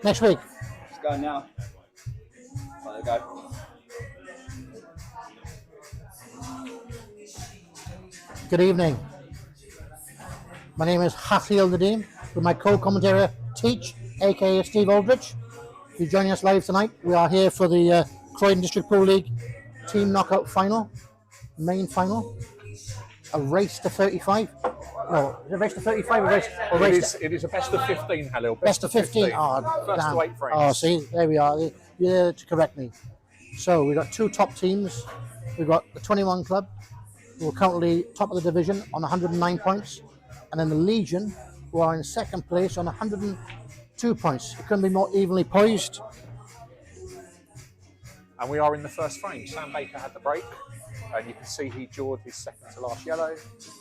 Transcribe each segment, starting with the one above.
Next week. Let's go now. Let it go. Good evening. My name is Hafeel Nadeem with my co-commentator Teach, aka Steve Aldrich, who's joining us live tonight. We are here for the Croydon District Pool League team knockout final, main final. A race to 35. No, is it a race to 35 or It is a best of 15, Halil. Best of 15. Oh, first damn. to 8 frames. Oh, see, there we are. You're there to correct me. So we've got two top teams. We've got the 21 Club, who are currently top of the division on 109 points, and then the Legion, who are in second place on 102 points. It couldn't be more evenly poised. And we are in the first frame. Sam Baker had the break, and you can see he jawed his second to last yellow,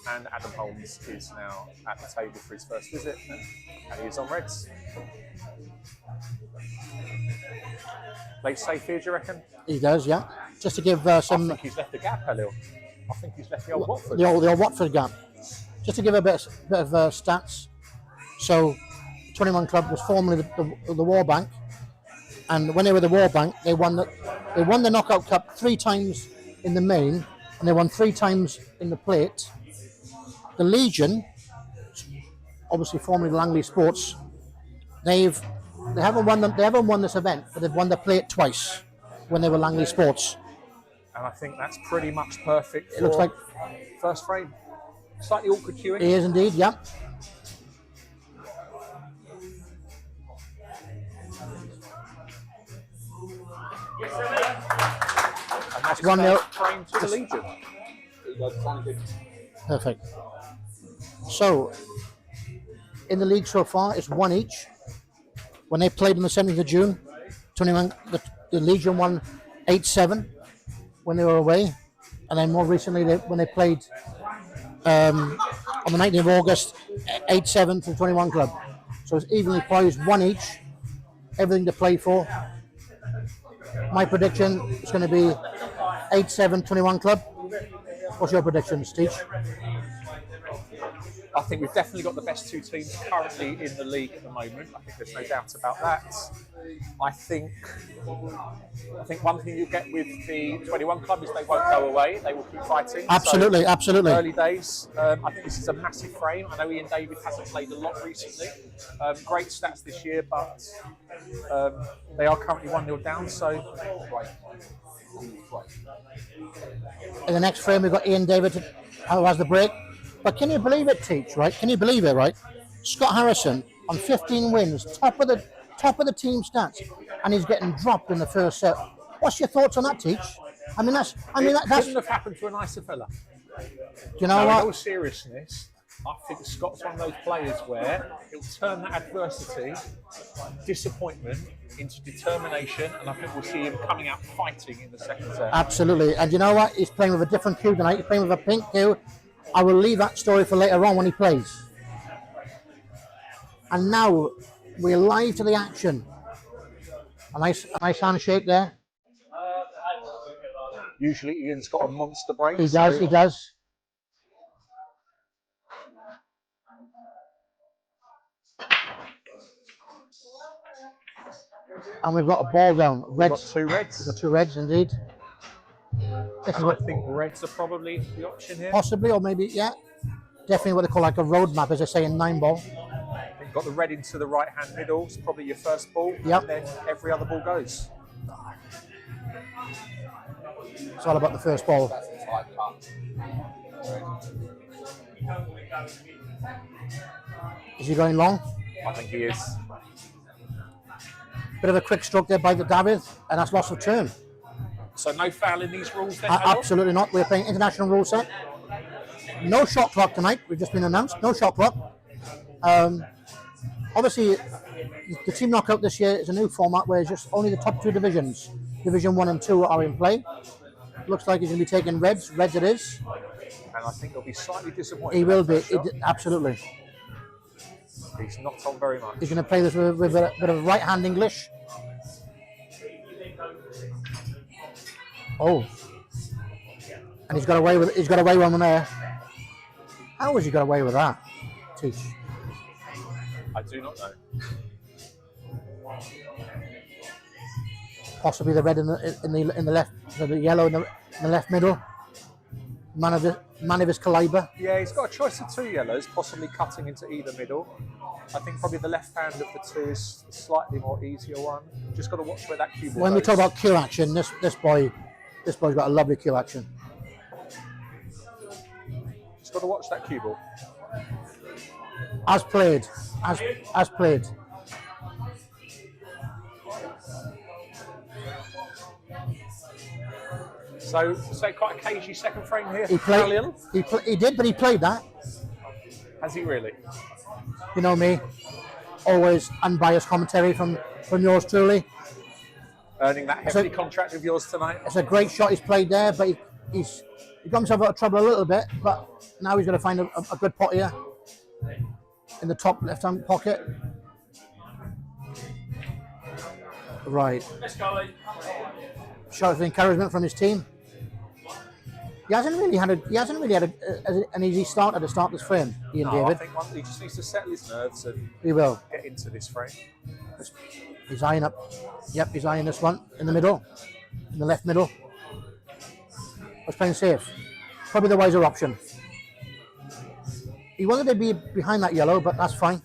and Adam Holmes is now at the table for his first visit, and he is on reds. Late safe here, do you reckon? He does, yeah. Just to give I some... think he's left the gap, Halil. I think he's left the old Watford. The old Watford gap. Just to give a bit of stats. So, the 21 Club was formerly the War Bank, and when they were the War Bank, they won the Knockout Cup 3 times in the main, and they won 3 times in the plate. The Legion, obviously formerly Langley Sports, they haven't won this event, but they've won the plate twice when they were Langley Sports. And I think that's pretty much perfect. It looks like first frame. Slightly awkward queuing. It is indeed, yeah. And that's 1-0 frame to the Legion. Perfect. So, in the league so far, it's 1 each. When they played on the 17th of June, 21, the Legion won 8-7 when they were away. And then more recently, when they played on the 19th of August, 8-7 to the 21 Club. So it's evenly poised, 1 each. Everything to play for. My prediction is going to be 8-7, 21 Club. What's your prediction, Steve? I think we've definitely got the best 2 teams currently in the league at the moment. I think there's no doubt about that. I think one thing you'll get with the 21 Club is they won't go away. They will keep fighting. Absolutely, so, absolutely. Early days. I think this is a massive frame. I know Ian David hasn't played a lot recently. Great stats this year, but they are currently 1-0 down. So. In the next frame, we've got Ian David who has the break. But can you believe it, Teach, right? Can you believe it, right? Scott Harrison on 15 wins, top of the team stats, and he's getting dropped in the first set. What's your thoughts on that, Teach? That's couldn't have happened to a nicer fella. Do you know what? In all seriousness, I think Scott's one of those players where he'll turn that adversity, disappointment, into determination, and I think we'll see him coming out fighting in the second set. Absolutely. And you know what? He's playing with a different cue tonight. He's playing with a pink cue. I will leave that story for later on when he plays. And now we're live to the action. A nice handshake there. Usually Ian's got a monster break. He does. And we've got a ball down. Reds. We've got 2 reds. We've got 2 reds indeed. I think reds are probably the option here. Possibly, or maybe, yeah. Definitely what they call like a roadmap, as they say in 9-ball. You've got the red into the right-hand middle. It's probably your first ball. Yep. And then every other ball goes. It's all about the first ball. Is he going long? I think he is. Bit of a quick stroke there by the David, and that's loss of turn. So no foul in these rules then? Absolutely not. We're playing international rule set. No shot clock tonight. We've just been announced. No shot clock. Obviously, the team knockout this year is a new format where it's just only the top 2 divisions, Division 1 and 2, are in play. Looks like he's going to be taking reds. Reds it is. And I think he'll be slightly disappointed. He will be. Absolutely. He's not on very much. He's going to play this with a bit of right-hand English. Oh. And he's got away with one there. How has he got away with that? Teach. I do not know. Possibly the red in the left, the yellow in the left middle. Man of his caliber. Yeah, he's got a choice of 2 yellows, possibly cutting into either middle. I think probably the left hand of the 2 is the slightly more easier one. Just got to watch where that cue ball When we goes. talk about cue action, this boy's got a lovely cue action. Just got to watch that cue ball. As played. So quite a cagey second frame here. He played. He did, but he played that. Has he really? You know me, always unbiased commentary from yours truly. Earning that hefty contract of yours tonight. It's a great shot he's played there, but he got himself out of trouble a little bit. But now he's going to find a good pot here in the top left-hand pocket. Right. Let's go, Lee. Shout of encouragement from his team. He hasn't really had an easy start at the start of this frame, Ian No, David. I think he just needs to settle his nerves and He will. get into this frame. He's eyeing up. Yep, he's eyeing this one in the middle, in the left middle. Was playing safe. Probably the wiser option. He wanted to be behind that yellow, but that's fine.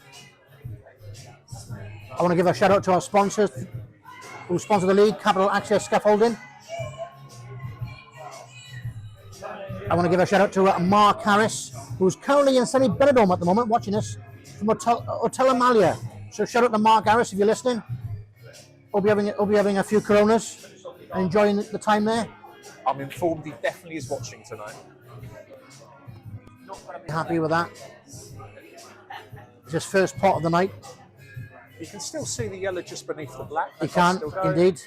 I want to give a shout out to our sponsors who sponsor the league, Capital Access Scaffolding. I want to give a shout out to Mark Harris, who's currently in sunny Benidorm at the moment, watching us from Hotel Amalia. So shout out to Mark Harris if you're listening. Hope you're having a few Coronas and enjoying the time there. I'm informed he definitely is watching tonight. Happy with that. It's his first pot of the night. You can still see the yellow just beneath the black. He That can, does still go. indeed.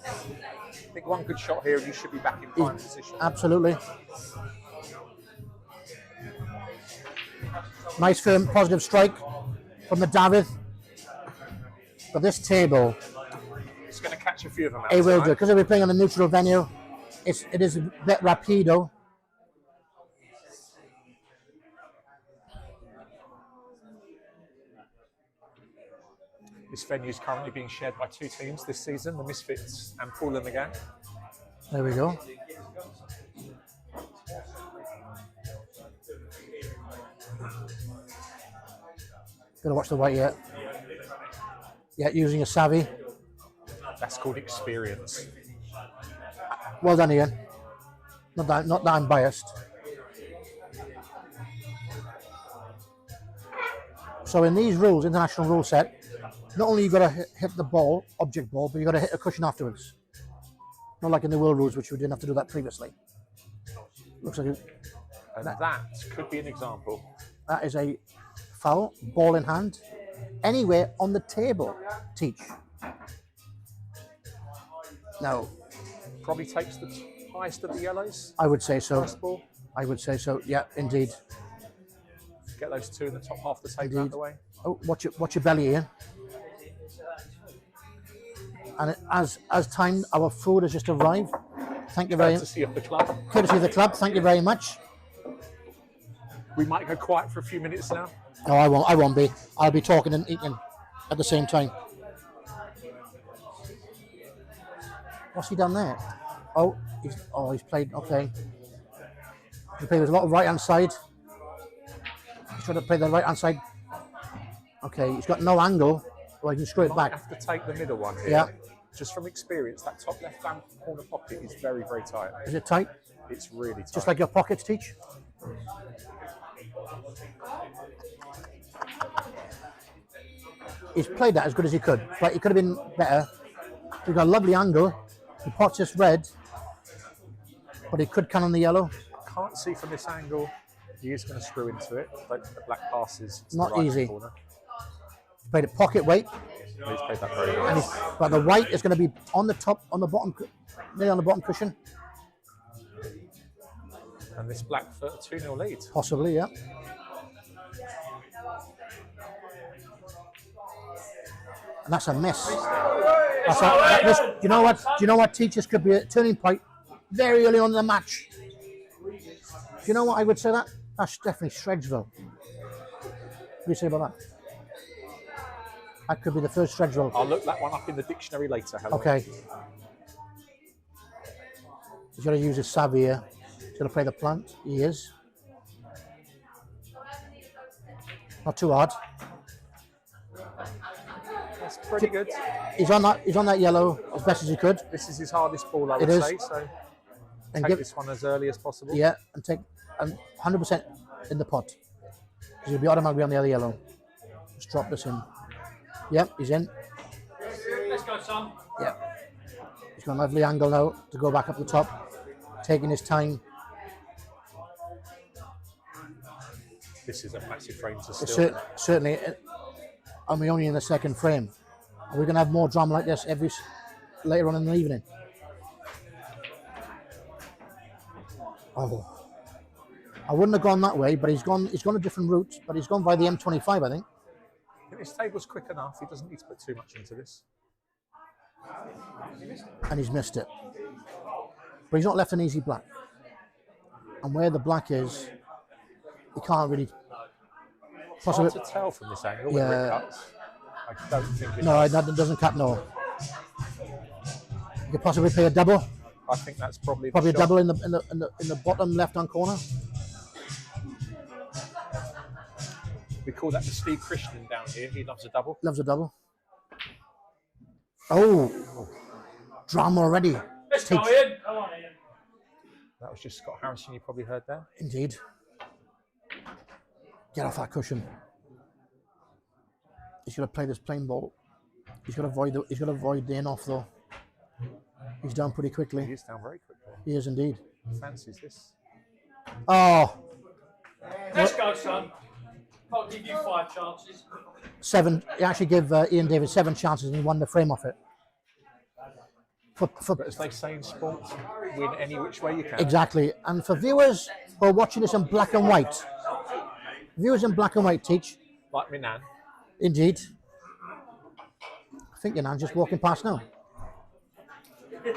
I think one good shot here and you should be back in prime position. Absolutely. Nice firm positive strike from the David. But this table, It's going to catch a few of them out. it will tonight. do, because we're playing on a neutral venue. It is a bit rapido. This venue is currently being shared by 2 teams this season, the Misfits and Paul and the Gang. There we go. Gotta watch the white yet. Yeah, using a savvy. That's called experience. Well done, Ian. Not that I'm biased. So in these rules, international rule set, not only you got to hit the ball, object ball, but you got to hit a cushion afterwards. Not like in the world rules, which we didn't have to do that previously. Looks like And that could be an example. that is a foul, ball in hand, anywhere on the table. Teach. Now, Probably takes the highest of the yellows. I would say so. First ball. I would say so. Yeah, indeed. Get those 2 in the top half of the table out of the way. Oh, watch your belly, Ian. And as time, our food has just arrived. Thank you very much. Courtesy of the club. Courtesy of the club. Thank you very much. We might go quiet for a few minutes now. No, I won't. I won't be. I'll be talking and eating at the same time. What's he done there? Oh, he's played. Okay. He played with a lot of right hand side. He's trying to play the right hand side. Okay, he's got no angle. Well, he can screw it Might back. have to take the middle one here. Yeah. Just from experience, that top left-hand corner pocket is very, very tight. Is it tight? It's really tight. Just like your pockets, Teach? He's played that as good as he could. But he could have been better. He's got a lovely angle. The pot's just red. But he could can on the yellow. Can't see from this angle. He is going to screw into it. Like the black passes. To Not the right easy. Corner. Played it pocket weight. He's played that very well. And but the white is going to be on the top, on the bottom, nearly on the bottom cushion. And this black for a 2-0 lead. Possibly, yeah. And that's a miss. Do you know what? Do you know what, Teachers could be a turning point very early on in the match. Do you know what I would say that? That's definitely Shreds, though. What do you say about that? That could be the first thread roll. I'll look that one up in the dictionary later. Hello. Okay. He's got to use his savvy here. He's going to play the plant. He is. Not too hard. That's pretty good. He's on that yellow as best as he could. This is his hardest ball, I would It is. say. So And take give, this one as early as possible. yeah, and take 100% in the pot. Because he'll be automatically on the other yellow. Just drop this in. Yep, he's in. Let's go, son. Yep. He's got a lovely angle now to go back up the top. Taking his time. This is a massive frame to It's steal. certainly, and we're only in the second frame. Are we going to have more drama like this later on in the evening? Oh, I wouldn't have gone that way, but he's gone a different route. But he's gone by the M25, I think. I think this table's quick enough. He doesn't need to put too much into this. And he's missed it. But he's not left an easy black. And where the black is, he can't really. It's hard to tell from this angle whether Yeah. it cuts. I don't think it No, does. that doesn't cut. No. You could possibly play a double. I think that's probably Probably a the shot. double in the bottom left-hand corner. We call that the Steve Christian down here. He loves a double. Loves a double. Oh, drama already. Let's go, Ian. Come on, Ian. That was just Scott Harrison. You probably heard there. Indeed. Get off that cushion. He's got to play this plain ball. He's got to avoid the in off though. He's down pretty He quickly. is down very quickly. He is indeed. Fancies this. Oh, Let's go, son. I'll give you 5 chances. 7. He actually gave Ian David 7 chances and he won the frame off it. But as they say in sport, win any which way you can. Exactly. And for viewers who are watching this in black and white, viewers in black and white teach, Like Minan. indeed. I think your nan's just walking past now.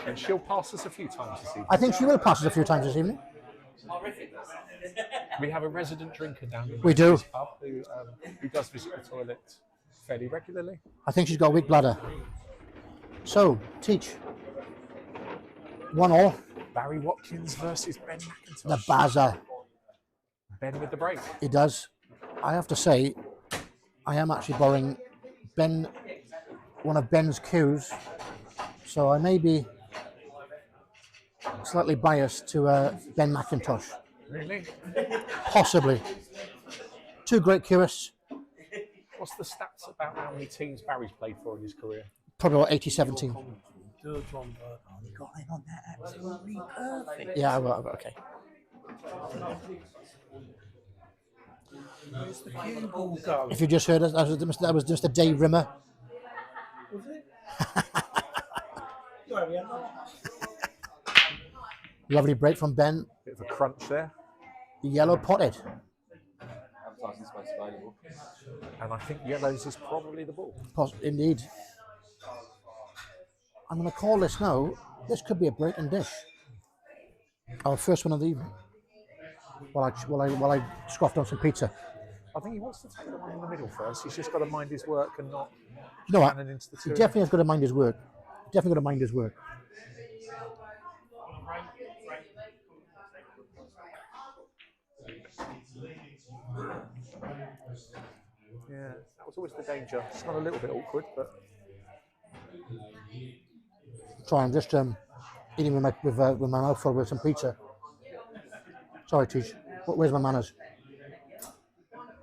And she'll pass us a few times this evening. I think she will pass us a few times this evening. We have a resident drinker down in We do. this pub who does visit the toilet fairly regularly. I think she's got a weak bladder. So, teach. 1-1. Barry Watkins versus Ben The McIntosh. Baza. Ben with the break. He does. I have to say, I am actually borrowing one of Ben's cues. So I may be slightly biased to Ben McIntosh. Really? Possibly. 2 great curists. What's the stats about how many teams Barry's played for in his career? Probably about 80-17. Yeah, well, okay. If you just heard us, that was Mr. Dave Rimmer. Lovely break from Ben. Bit of a crunch there. Yellow potted. Advertising space available. And I think yellows is probably the ball. Indeed. I'm going to call this now. This could be a breaking dish. Our first one of the evening. While I scoffed on some pizza. I think he wants to take the one in the middle first. He's just got to mind his work and not You know what? cannon into the He two. definitely has got to mind his work. Definitely got to mind his work. Yeah, that was always the danger. It's not a little bit awkward, but Sorry, I'm just eating with my mouth full with some pizza. Sorry, Tish. Where's my manners?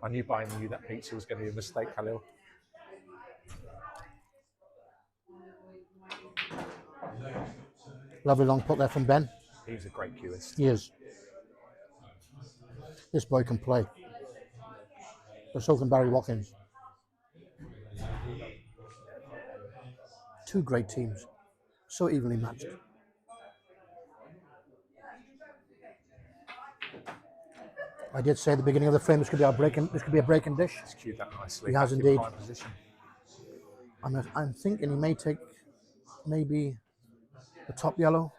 I knew buying you that pizza was going to be a mistake, Khalil. Lovely long putt there from Ben. He's a great cueist. He is. This boy can play. But so can Barry Watkins. 2 great teams. So evenly matched. I did say at the beginning of the frame this could be a breaking dish. He's cued that nicely. He has Back in indeed. prime position. I'm thinking he may take maybe the top yellow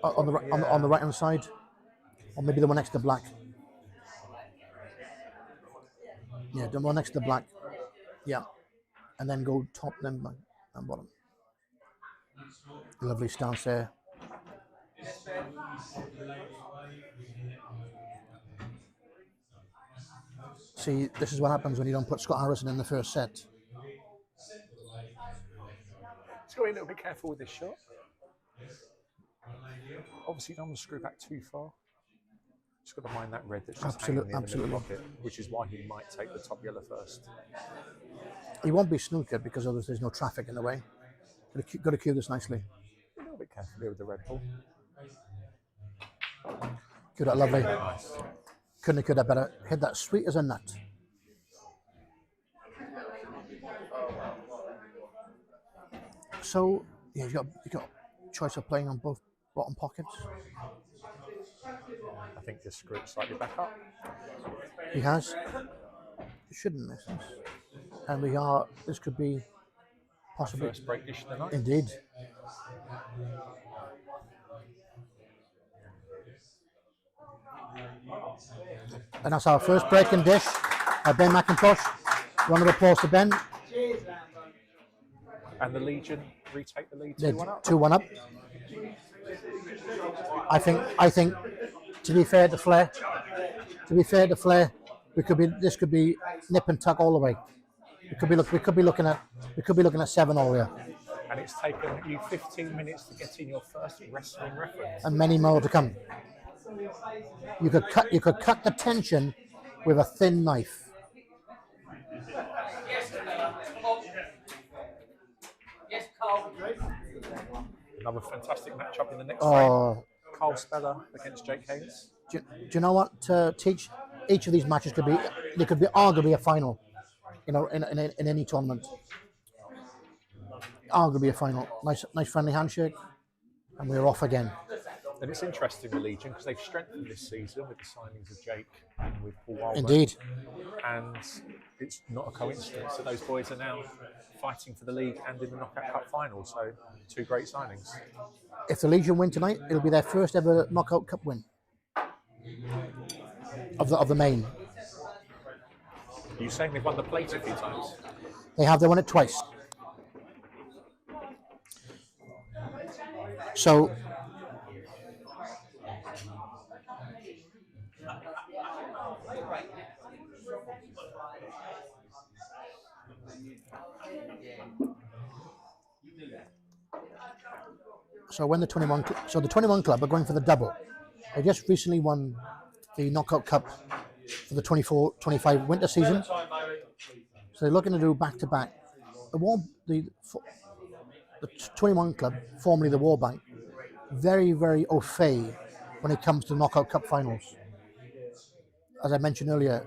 on the right hand side, or maybe the one next to black. Yeah, the one next to black. Yeah, and then go top, then and bottom. Lovely stance there. See, this is what happens when you don't put Scott Harrison in the first set. Just got to be a little bit careful with this shot. Obviously, you don't want to screw back too far. Just got to mind that red that's just hanging in the middle pocket, which is why he might take the top yellow first. He won't be snookered because there's no traffic in the way. Got to cue this nicely. A little bit careful here with the red ball. Cue that lovely. Couldn't have cued that better. Hit that sweet as a nut. So yeah, you got choice of playing on both bottom pockets. I think just screw it slightly back up. He has. He shouldn't miss this. And this could be possibly. First break dish of the night. Indeed. And that's our first breaking dish by Ben McIntosh. Round of applause to Ben. And the Legion retake the lead 2-1 up. 2-1 up. I think to be fair to Flair, this could be nip and tuck all the way. We could be looking at 7 all here. And it's taken you 15 minutes to get in your first wrestling reference. And many more to come. You could cut the tension with a thin knife. Yes, Carl. Another fantastic matchup in the next frame. Carl Speller against Jake Haynes. Do you know what? Each of these matches could be arguably a final. You know, in any tournament, arguably a final. Nice friendly handshake, and we're off again. And it's interesting, the Legion, because they've strengthened this season with the signings of Jake and with Paul Wildman. Indeed. And it's not a coincidence that those boys are now fighting for the league and in the Knockout Cup final. So, 2 great signings. If the Legion win tonight, it'll be their first ever Knockout Cup win of the main. Are you saying they've won the plate a few times? They won it twice. So when the 21 club are going for the double. They just recently won the Knockout Cup for the 24-25 winter season. So they're looking to do back-to-back. The 21 club, formerly the War Bank, very, very au fait when it comes to Knockout Cup finals. As I mentioned earlier,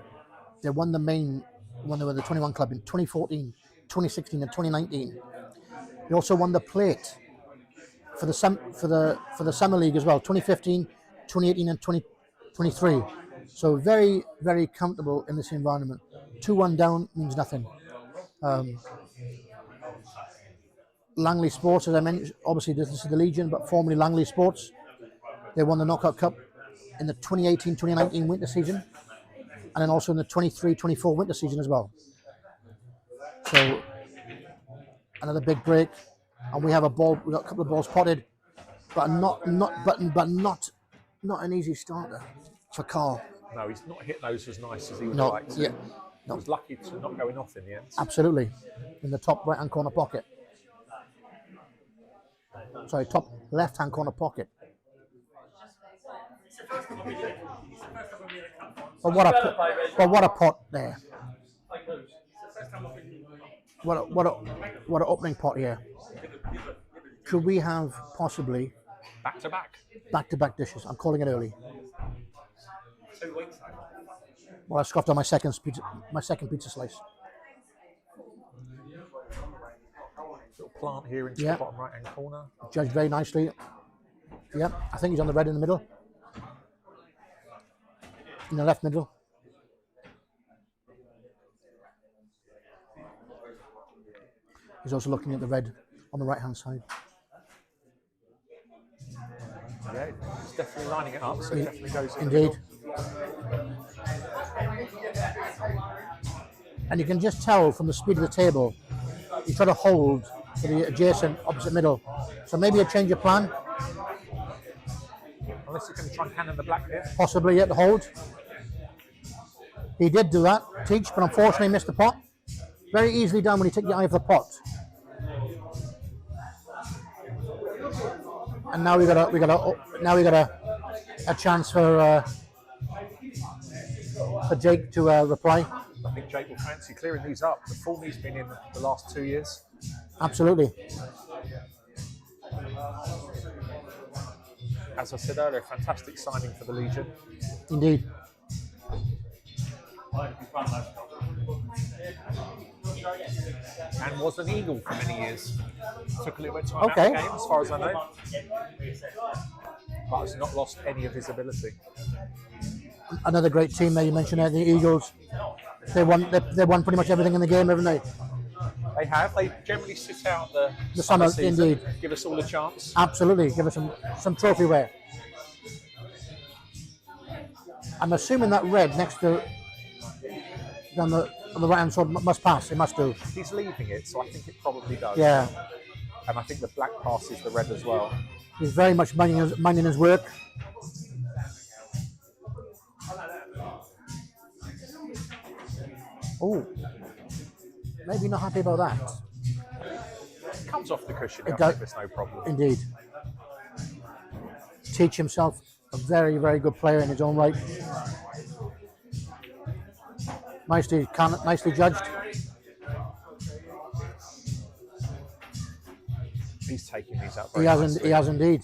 they won the main when they were the 21 club in 2014, 2016 and 2019. They also won the plate for the Summer League as well, 2015, 2018 and 2023. So very, very comfortable in this environment. 2-1 down means nothing. Langley Sports, as I mentioned, obviously this is the Legion, but formerly Langley Sports. They won the Knockout Cup in the 2018-2019 winter season, and then also in the 23-24 winter season as well. So another big break, and we have a ball. We got a couple of balls potted, but not an easy starter for Carl. No, he's not hit those as nice as he would No, like to. yeah, He no, was lucky to not going off in the end. absolutely, in the top right-hand corner pocket. Sorry, top left-hand corner pocket. But what a pot there. What an opening pot here. Could we have possibly back-to-back dishes? I'm calling it early. 2 weeks. Well, I scoffed on my second pizza slice. Little plant here into Yeah. the bottom right-hand corner. Judged very nicely. Yeah, I think he's on the red in the middle. In the left middle. He's also looking at the red on the right-hand side. Yeah, it's definitely lining it up, so it definitely goes in. Indeed. And you can just tell from the speed of the table you try to hold for the adjacent opposite middle. So maybe a change of plan, Unless you're going to try and cannon the black here. possibly yet to hold. He did do that, Teach, but unfortunately missed the pot. Very easily done when you take your eye off the pot. And now we got a chance for Jake to reply. I think Jake will fancy clearing these up. The form he's been in the last 2 years. Absolutely. As I said earlier, fantastic signing for the Legion. Indeed. And was an Eagle for many years. Took a little bit of time Okay. out of the game, as far as I know. But has not lost any of his ability. Another great team there you mentioned there, the Eagles. They won pretty much everything in the game, haven't they? They have. They generally sit out the summer, season, indeed. give us all a chance. Absolutely. Give us some trophyware. I'm assuming that red next to on the right hand side must pass. It must do. He's leaving it, so I think it probably does. Yeah. And I think the black passes the red as well. He's very much minding his work. Oh, maybe not happy about that. Comes off the cushion. It I does. think there's no problem. Indeed. Teach himself a very, very good player in his own right. Nicely judged. He's taking these out. He Very has. nicely. He has indeed.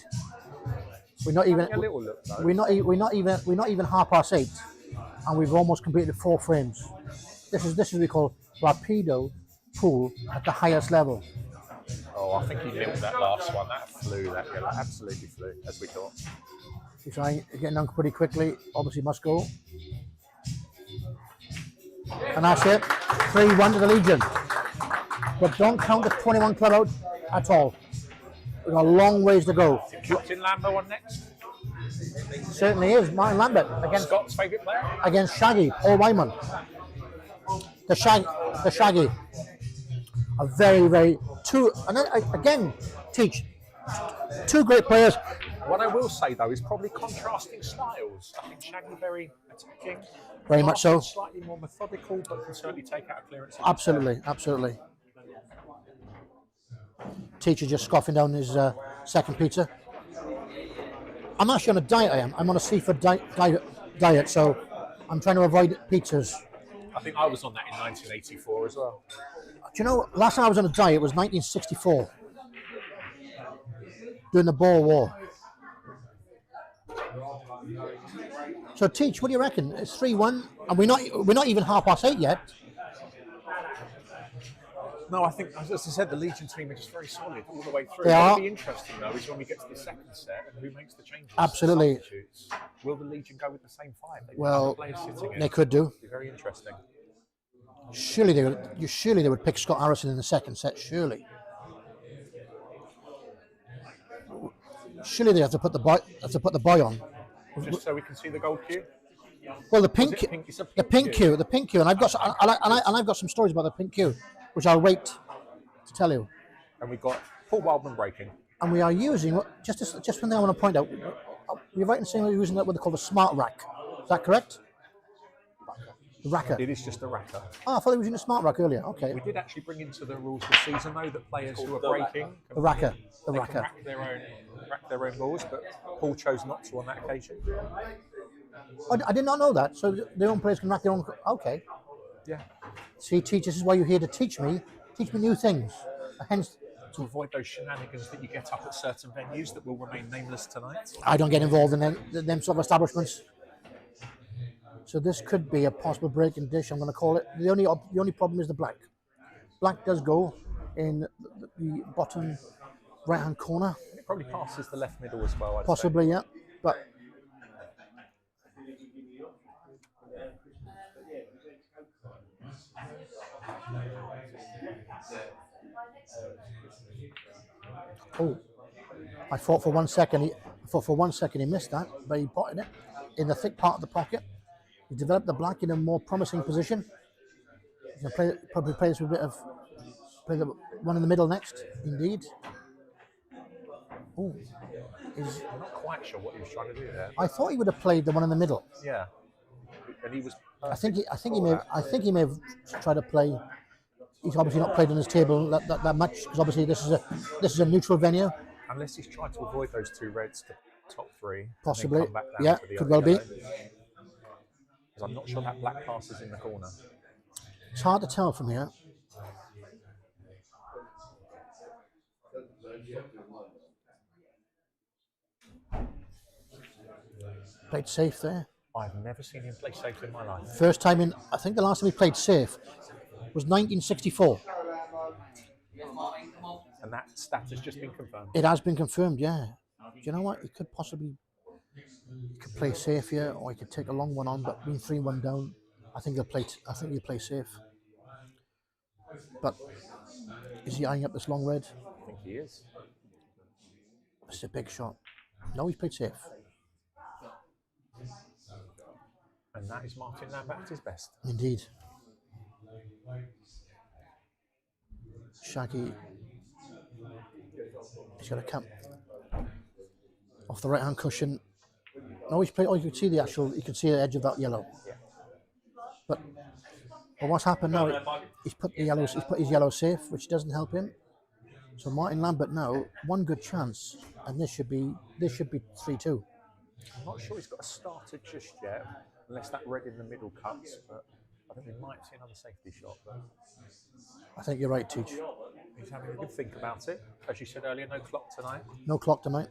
We're not even. A little look though. We're not even 8:30, and we've almost completed 4 frames. This is what we call rapido pool at the highest level. Oh, I think he nilled that last one. That flew. That yellow absolutely flew, as we thought. He's trying getting done pretty quickly. Obviously, must go. And that's it. 3-1 to the Legion. But don't count the 21 club out at all. We've got a long ways to go. Captain Lambo on next. Certainly is. Martin Lambert against Scott's favourite player. Shaggy, Paul Wyman. The Shaggy. A very, very and then, again, Teach. 2 great players. What I will say though is probably contrasting styles. I think Shaggy very attacking. Very much so. Slightly more methodical, but can certainly take out a clearance. Absolutely. Teacher just scoffing down his second pizza. I'm actually on a diet. I'm on a seafood diet, so I'm trying to avoid pizzas. I think I was on that in 1984 as well. Do you know, last time I was on a diet was 1964, during the Boer War. So, Teach, what do you reckon? It's 3-1, and we're not even 8:30 yet. No, I think, as I said, the Legion team are just very solid all the way through. They What'll are. be interesting though is when we get to the second set and who makes the changes. Absolutely. Substitutes. Will the Legion go with the same 5? They Well, players sitting in. they could do. It'll be very interesting. Surely they would pick Scott Harrison in the second set. Surely they have to put the boy on. Just so we can see the gold cue. Well, the Is pink, it pink? It's a the pink cue, and I've got some stories about the pink cue, which I'll wait to tell you. And we've got Paul Wildman breaking. And we are using just one thing I want to point out. You're right in saying we're using what they call the smart rack. Is that correct? The racker. It is just a racker. Oh, I thought they were using the smart rack earlier. Okay. We did actually bring into the rules this season though that players who are breaking The racker. The they can racker. rack their own balls, but Paul chose not to on that occasion. I did not know that. So their own players can rack their own. Okay. Yeah. See, Teach, this is why you're here to teach me new things. Hence, To avoid those shenanigans that you get up at certain venues that will remain nameless tonight. I don't get involved in them sort of establishments. So this could be a possible breaking dish. I'm going to call it. The only problem is the black. Black does go in the bottom right-hand corner, And it probably passes the left middle as well. I'd possibly, yeah. But oh, I thought for 1 second he missed that, but he potted it in the thick part of the pocket. He developed the black in a more promising position. He's going to probably play this with a bit of play the one in the middle next. Indeed. Oh, is I'm not quite sure what he was trying to do there. I thought he would have played the one in the middle. Yeah, and he was. I think perfect he may have tried to play. He's obviously not played on his table that much because obviously this is a neutral venue. Unless he's tried to avoid those two reds to top three. Possibly. And then come back down Yeah, to the could other well be. Because I'm not sure that black pass is in the corner. It's hard to tell from here. Played safe there. I've never seen him play safe in my life. First time in, I think the last time he played safe was 1964. And that stat has just been confirmed. It has been confirmed, yeah. Do you know what? He could possibly play safe here, or he could take a long one on, but being 3-1 down, I think he'll play safe. But is he eyeing up this long red? I think he is. It's a big shot. No, he's played safe. And that is Martin Lambert at his best. Indeed. Shaggy. He's got a camp off the right hand cushion. No, he's played. Oh, you can see you can see the edge of that yellow. Yeah. But what's happened now? He's put his yellow safe, which doesn't help him. So Martin Lambert now one good chance, and this should be 3-2. I'm not sure he's got a starter just yet, unless that red in the middle cuts, but I think we might see another safety shot. But I think you're right, Teach. he's having a good think about it. As you said earlier, no clock tonight. No clock tonight.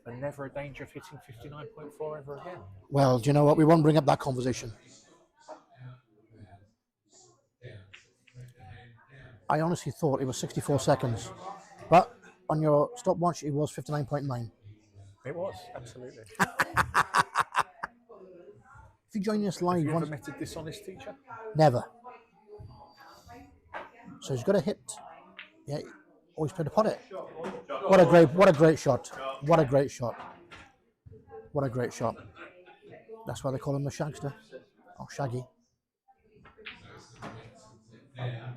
And never a danger of hitting 59.4 ever again. Well, do you know what? We won't bring up that conversation. I honestly thought it was 64 seconds, but on your stopwatch it was 59.9. It was, absolutely. If you join us live, Have you ever met a dishonest teacher? never. So he's got a hit. Yeah, always played to pot it. What a great shot! What a great shot! What a great shot! That's why they call him the Shagster, or Shaggy.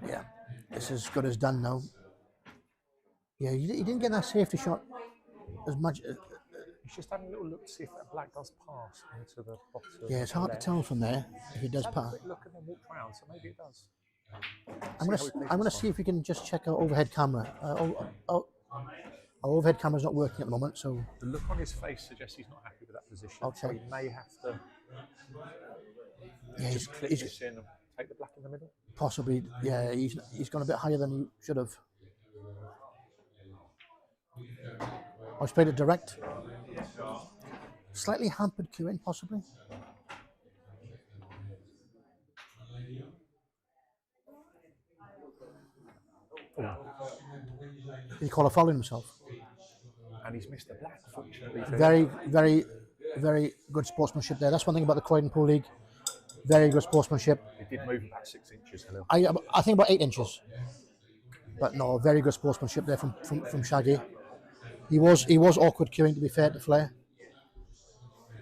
Yeah, this is as good as done now. Yeah, he didn't get that safety shot as much. He's just having a little look to see if that black does pass into the bottom. Yeah, it's hard to tell from there if it does Have a pass. quick look and then walk round, so maybe it does. I'm gonna see if we can just check our overhead camera. Our overhead camera's not working at the moment, so The look on his face suggests he's not happy with that position. So Okay. he may have to yeah, just clip this in and take the black in the middle. possibly. Yeah, he's gone a bit higher than he should have. I played it direct. Slightly hampered queuing, possibly. Did he call a foul on himself? And he's missed the black, fortunately. Very good sportsmanship there. That's one thing about the Croydon Pool League. Very good sportsmanship. He did move about 6 inches, Khalil. I think about 8 inches. But no, very good sportsmanship there from Shaggy. He was awkward queuing, to be fair to Flair.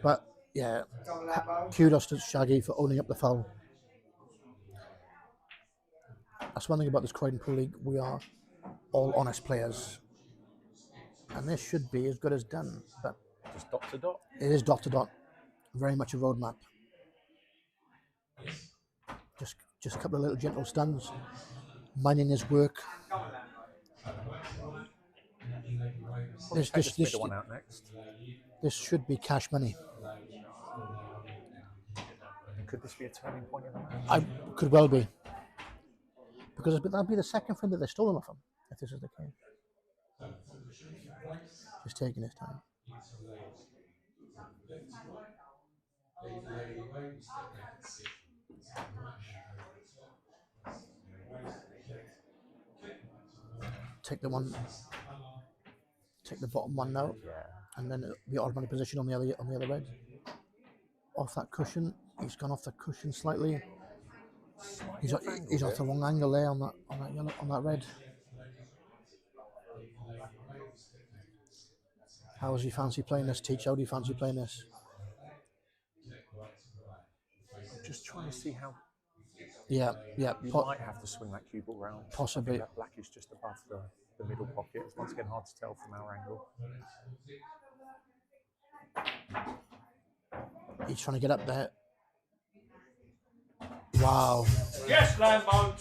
But yeah, kudos to Shaggy for owning up the foul. That's one thing about this Croydon Pool League. We are all honest players. And this should be as good as done. But Just dot to dot. it is dot to dot. Very much a roadmap. Just a couple of little gentle stuns. Minding his work. Take this middle one out next. This should be cash money. And could this be a turning point in the match? I could well be. Because that'll be the second frame that they've stolen off him, if this is the case. Just taking his time. Take the bottom one now, and then the automatic position on the other red. Off that cushion, he's gone off the cushion slightly. He's off the wrong angle there on that yellow, on that red. How does he fancy playing this, Teach? How do you fancy playing this? I'm just trying to see how Yeah, yeah. You might have to swing that cue ball round. Possibly. I think that black is just above the middle pocket. It's once again hard to tell from our angle. He's trying to get up there. Wow. Yes, Lambo.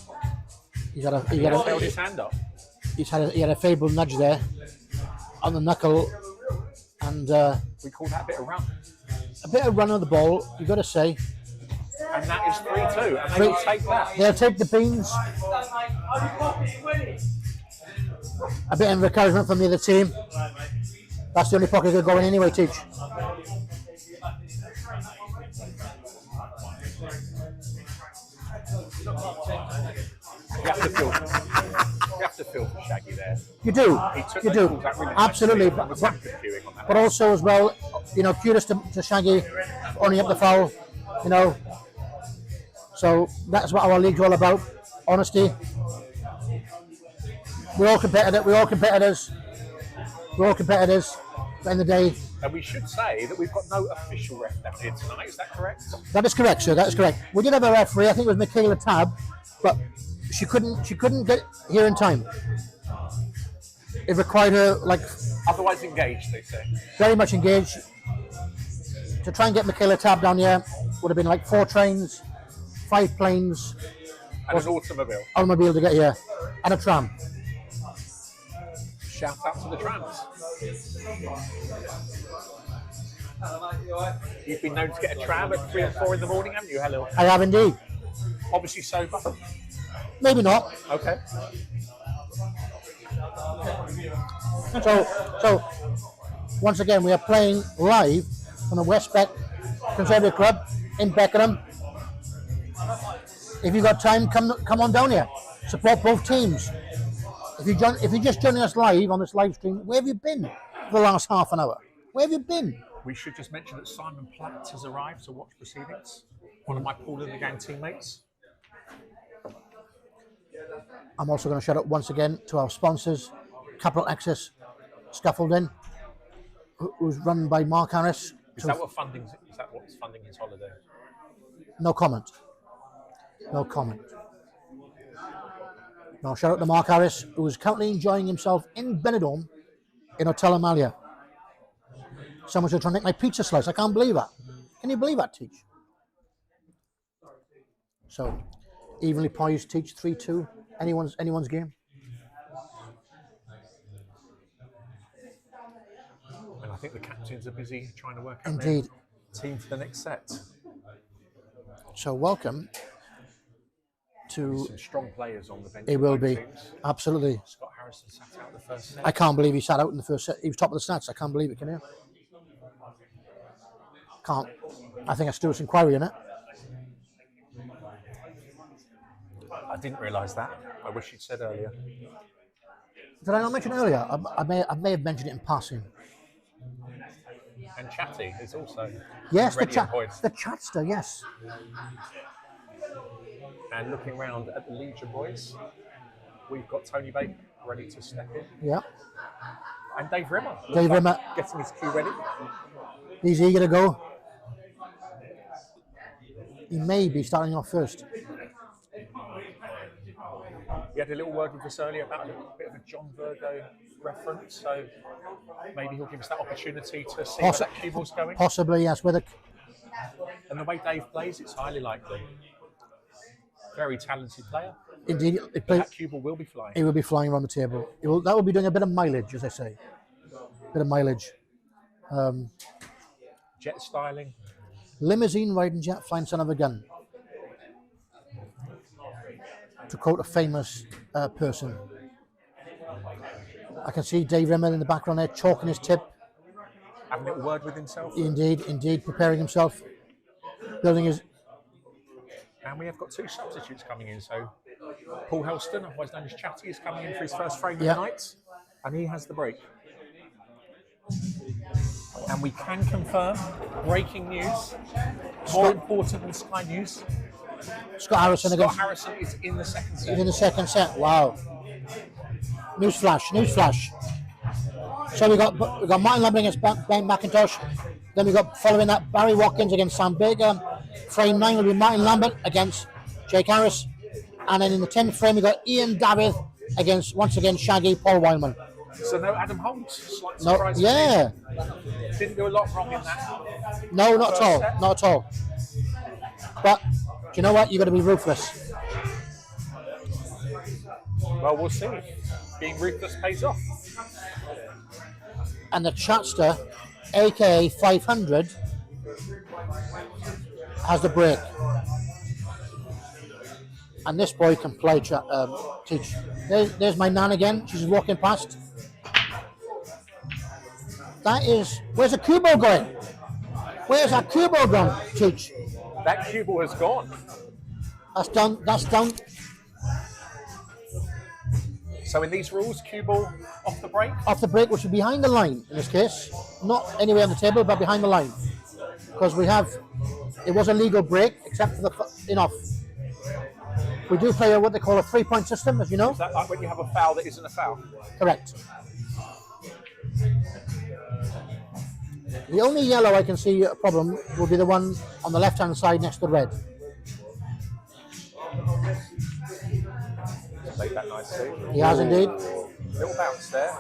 He got He held his hand up. he had a favourable nudge there on the knuckle, and We call that a bit of run. a bit of run of the ball. You got to say And that is 3-2. And they will take that. they'll take the beans. A bit of encouragement from the other team. That's the only pocket they're going anyway, Teach. You have to feel for Shaggy there. You do, He took you those do, balls out really absolutely. nicely and was active queuing on that. But also as well, you know, kudos to Shaggy for owning up the foul. You know, so that's what our league's all about. Honesty. We're all competitive. We're all competitors. We're all competitors. At the end of the day, And we should say that we've got no official ref down here tonight. Is that correct? that is correct, sir. That is correct. We did have a referee. I think it was Michaela Tab, but she couldn't get here in time. It required her like Otherwise engaged, they say. very much engaged. To try and get Michaela Tab down here would have been like 4 trains, 5 planes, And an automobile. automobile to get here, and a tram. Shout out to the trams. You've been known to get a tram at 3 and 4 in the morning, haven't you, Hello? I have indeed. Obviously sober. Maybe not. Okay. So once again, we are playing live from the West Beck Conservative Club in Beckenham. If you've got time, come on down here. Support both teams. If you're just joining us live on this live stream, where have you been for the last half an hour? Where have you been? We should just mention that Simon Platt has arrived to watch proceedings. One of my Paul in the Gang teammates. I'm also going to shout out once again to our sponsors, Capital Access Scaffolding, who's run by Mark Harris. Is that what's funding his holiday? No comment. No comment. Now, shout out to Mark Harris, who is currently enjoying himself in Benidorm in Hotel Amalia. Someone's trying to nick my pizza slice. I can't believe that. Can you believe that, Teach? So, evenly poised, Teach 3-2. Anyone's game. And I think the captains are busy trying to work out Indeed. their team for the next set. So, welcome to. Some strong players on the bench. It for will both be. teams. Absolutely. Scott Harrison sat out the first set. I can't believe he sat out in the first set. He was top of the stats. I can't believe it, can you? Can't. I think I still some inquiry in it. I didn't realise that. I wish you'd said earlier. Did I not mention earlier? I may have mentioned it in passing. And Chatty is also Yes, ready at points. the chatster, yes. And looking around at the Legion boys, we've got Tony Baker ready to step in. Yeah. And Dave Rimmer. Dave Rimmer. Getting his cue ready. He's eager to go. He may be starting off first. We had a little word with us earlier about a little bit of a John Virgo reference, so maybe he'll give us that opportunity to see where that cue ball's going. Possibly, yes. And the way Dave plays, it's highly likely. Very talented player. Indeed, But that cue ball will be flying. he will be flying around the table. That will be doing a bit of mileage, as they say. Bit of mileage. Jet styling. Limousine riding jet, flying son of a gun. To quote a famous person. I can see Dave Rimmer in the background there, chalking his tip. Having a little word with himself. Indeed, preparing himself. Building his... And we have got 2 substitutes coming in. So Paul Helston, otherwise known as Chatty, is coming in for his first frame of the night. And he has the break. And we can confirm, breaking news, more important than Sky News, Scott Harrison Scott against... Harrison is in the second set. He's in the second set. Wow. Newsflash. So we got Martin Lambert against Ben McIntosh. Then we got, following that, Barry Watkins against Sam Baker. Frame 9 will be Martin Lambert against Jake Harris. And then in the 10th frame, we got Ian David against, once again, Shaggy Paul Weinman. So no Adam Holt. Slight No, surprise. yeah. Didn't do a lot wrong in that. No, not at all. Not at all. But, do you know what? You've got to be ruthless. Well, we'll see. Being ruthless pays off. And the Chatster, aka 500, has the break. And this boy can play, Teach. There's my nan again. She's walking past. That is, where's the Kubo going? Where's that Kubo gone, Teach? That cue ball has gone. That's done. That's done. So in these rules, cue ball off the break. Off the break, which is behind the line in this case. Not anywhere on the table, but behind the line. Because it was a legal break, except for the in-off. We do play what they call a 3-point system, as you know. Is that like when you have a foul that isn't a foul? Correct. The only yellow I can see a problem will be the one on the left-hand side next to the red. Played that nicely. He has indeed. Little bounce there.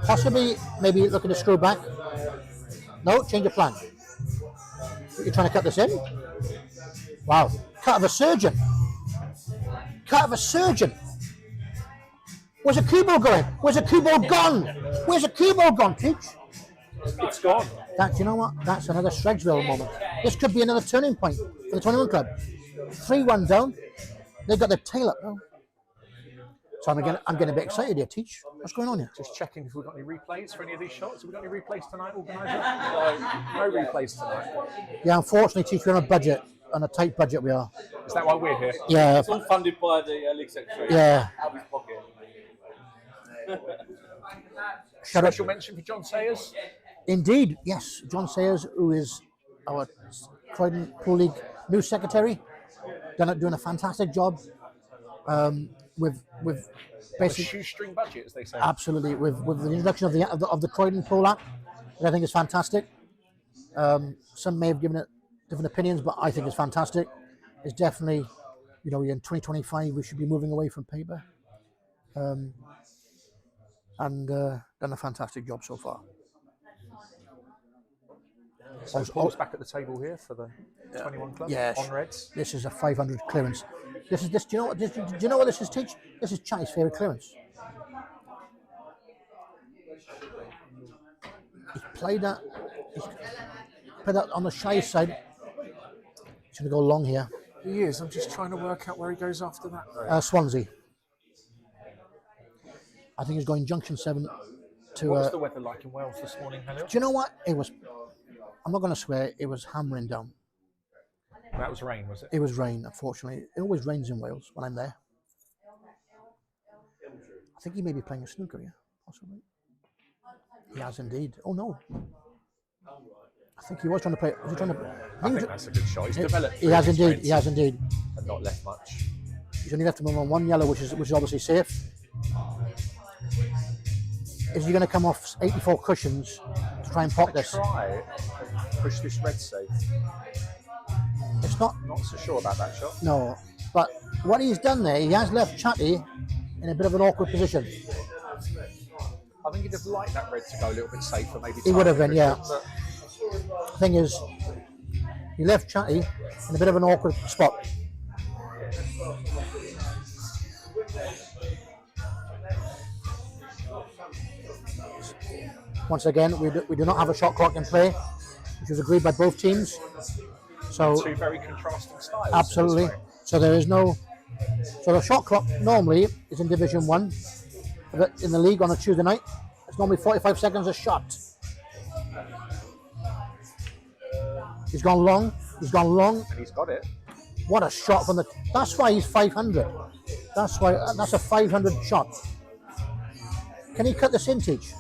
Possibly, maybe looking to screw back. No, change of plan. You're trying to cut this in? Wow. Cut of a surgeon. Cut of a surgeon. Where's the Kubo going? Where's the Kubo gone? Where's the Kubo gone, Teach? It's gone. That, you know what? That's another Sregsville moment. This could be another turning point for the 21 club. 3-1 down. They've got their tail up now. So I'm getting a bit excited here, Teach. What's going on here? Just checking if we've got any replays for any of these shots. Have we got any replays tonight, organiser? No replays tonight. Yeah, unfortunately, Teach, we're on a budget. On a tight budget we are. Is that why we're here? Yeah. It's all funded by the League Secretary. Yeah. Out of his pocket. Special mention for John Sayers. Indeed, yes. John Sayers, who is our Croydon Pool League new secretary, doing a fantastic job with basically Shoestring budget, as they say. absolutely with the introduction of the Croydon Pool app, which I think is fantastic. Some may have given it different opinions, but I think it's fantastic. It's definitely, in 2025 we should be moving away from paper, and done a fantastic job so far. So Paul's back at the table here for the 21 club. Yes. On Reds. This is a 500 clearance. Do you know what? Do you know what this is, Teach? This is Chatty's favourite clearance. He's played that. He's played that on the shy side. He's going to go long here. He is. I'm just trying to work out where he goes after that. Swansea. I think he's going junction 7 to. What was the weather like in Wales this morning, Hello? Do you know what? It was. I'm not going to swear. It was hammering down. That was rain, was it? It was rain, unfortunately. It always rains in Wales when I'm there. I think he may be playing a snooker here, possibly. He has indeed. Oh no. I think he was trying to play. Was he trying to? I think that's a good shot. He's developed. He has indeed. He has indeed. And not left much. He's only left him on one yellow, which is obviously safe. Is he going to come off 84 cushions to try and pop this? Try push this red safe. It's not. Not so sure about that shot. No, but what he's done there, he has left Chatty in a bit of an awkward position. I think he'd have liked that red to go a little bit safer, maybe. He would have been, yeah. But The thing is, he left Chatty in a bit of an awkward spot. Once again, we do not have a shot clock in play, which was agreed by both teams. So two very contrasting styles. absolutely. So there is no. So the shot clock normally is in Division 1 in the league on a Tuesday night. It's normally 45 seconds a shot. He's gone long. He's gone long. And he's got it. What a shot from the. That's why he's 500. That's a 500 shot. Can he cut this in, Teach?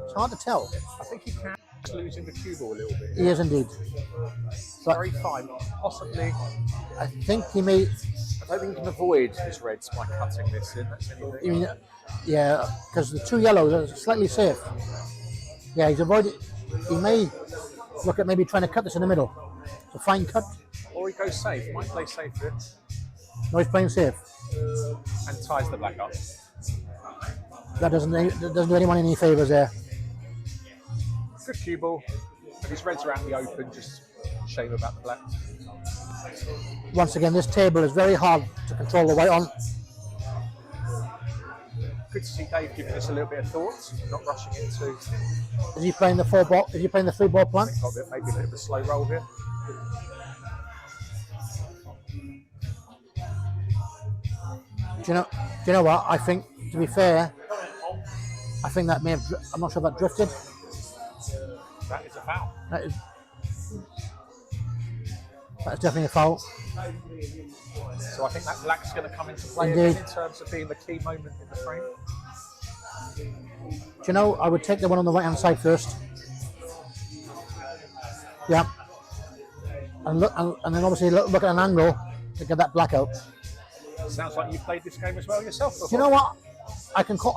It's hard to tell. I think he can. He's losing the cue ball a little bit. He is indeed. But Very fine. Possibly. I think he may. I don't think he can avoid his reds by cutting this in. That's anything. I mean, yeah, because the two yellows are slightly safe. Yeah, he's avoided. He may look at maybe trying to cut this in the middle. It's a fine cut. or he goes safe. He might play safe here No, he's playing safe. and ties the black up. That doesn't do anyone any favours there. Good cue ball. And his reds are out in the open, just shame about the black. Once again, this table is very hard to control the white on. Good to see Dave giving this a little bit of thought, not rushing into. Is he playing the 4-ball? Is he playing the 3-ball plan? Got a bit, maybe a bit of a slow roll here. Do you know what? I think, to be fair, I think that may have. I'm not sure if that drifted. That is a foul. That's definitely a foul. So I think that black's going to come into play Indeed. again in terms of being the key moment in the frame. Do you know? I would take the one on the right hand side first. Yeah. And look, and then obviously look at an angle to get that black out. Sounds like you've played this game as well yourself before. Do you know what? I can call.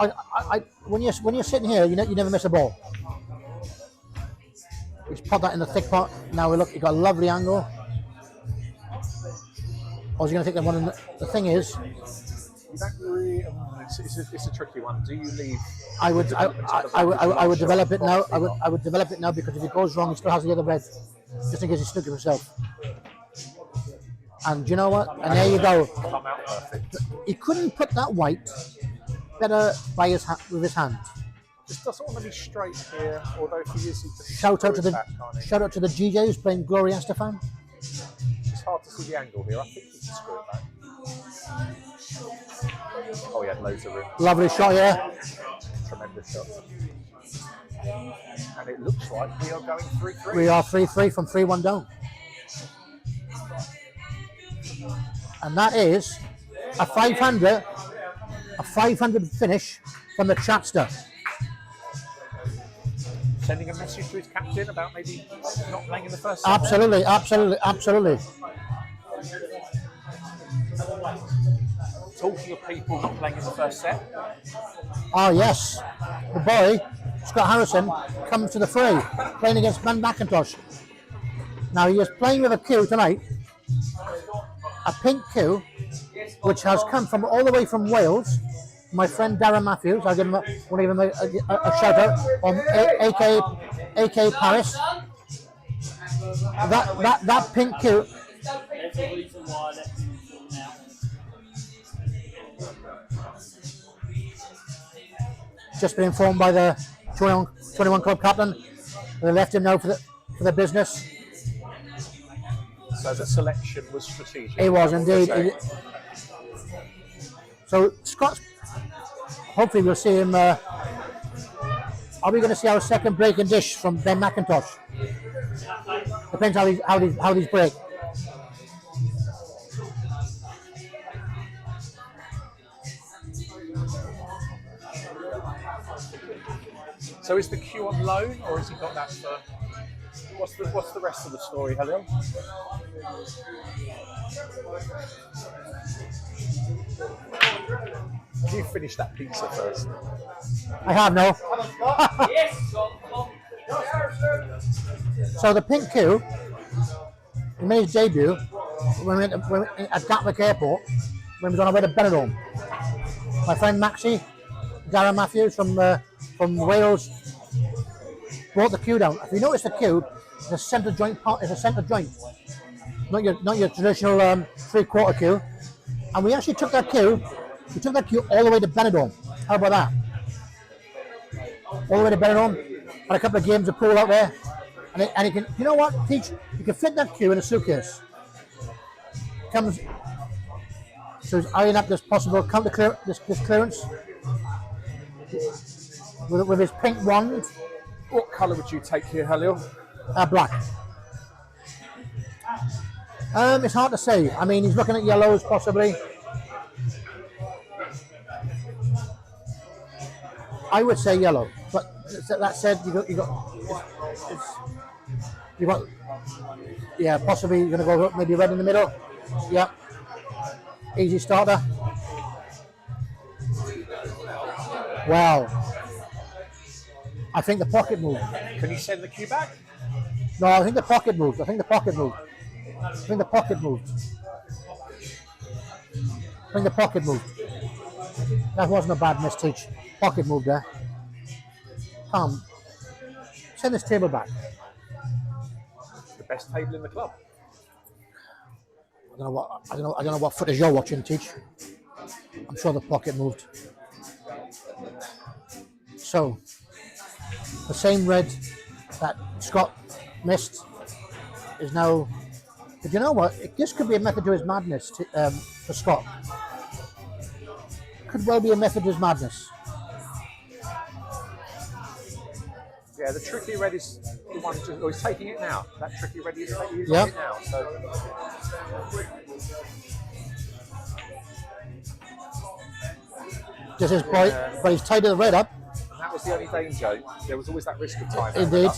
When you're sitting here, you never miss a ball. He's put that in the thick pot. Now we look. He got a lovely angle. Or is he going to take the one? The thing is, You don't really, it's a tricky one. Do you leave? I would develop it now. I would develop it now because if it goes wrong, he still has the other red, just in case he snook it himself. And do you know what? And there you go. Come out perfect. He couldn't put that white better by with his hand. Just doesn't want to be straight here, although if he is, he can Shout out to the back, can't he? shout out to the GJ who's playing Gloria Estefan. It's hard to see the angle here. I think he can screw it back. Oh, he had loads of room. Lovely shot here. Tremendous shot. And it looks like we are going 3-3. We are 3-3 from 3-1 down. And that is a 500 finish from the Chatster. Sending a message to his captain about maybe not playing in the first set. Absolutely, absolutely, absolutely. Talking of people not playing in the first set, Oh yes, the boy Scott Harrison comes to the fray, playing against Ben McIntosh. Now he is playing with a cue tonight, a pink cue, which has come from all the way from Wales. My friend Darren Matthews, I'll give him a shout out on AK Paris. That pink cue. Just been informed by the 21 club captain. They left him now for the business. so the selection was strategic. It was indeed. So Scott's. Hopefully we'll see him. Are we going to see our second break and dish from Ben McIntosh? Depends how these break. So is the queue on loan, or has he got that for? What's the rest of the story, Helio? You finish that pizza first. I have no. Yes, So the pink Q, he made his debut when we went at Gatwick Airport when we was on our way to Benidorm. My friend Maxie, Darren Matthews from Wales, brought the queue down. If you notice the queue, the centre joint part is a centre joint, not your traditional 3/4 queue. And we actually took that queue. We took that queue all the way to Benidorm. How about that? All the way to Benidorm. Had a couple of games of pool out there. And you can, you know what, Teach? You can fit that queue in a suitcase. Comes, so he's eyeing up this possible counter this clearance with his pink wand. What colour would you take here, Helio? Black. It's hard to say. I mean, he's looking at yellows possibly. I would say yellow, but that said, you got, yeah, possibly you're going to go maybe red in the middle. Yeah, easy starter. Wow, I think the pocket moved. Can you send the cue back? No, I think the pocket moved. Bring the pocket moved. Bring the pocket moved. That wasn't a bad miss, teach. Pocket moved there. Come. Send this table back. The best table in the club. I don't know what footage you're watching, teach. I'm sure the pocket moved. So the same red that Scott missed is now. But you know what? This could be a method to his madness for Scott. Could well be a method to his madness. Yeah, the tricky red is the one. He's taking it now. That tricky red is taking Yep. it now. So. This is bright, but he's tied the red up. And that was the only danger. There was always that risk of time. Indeed.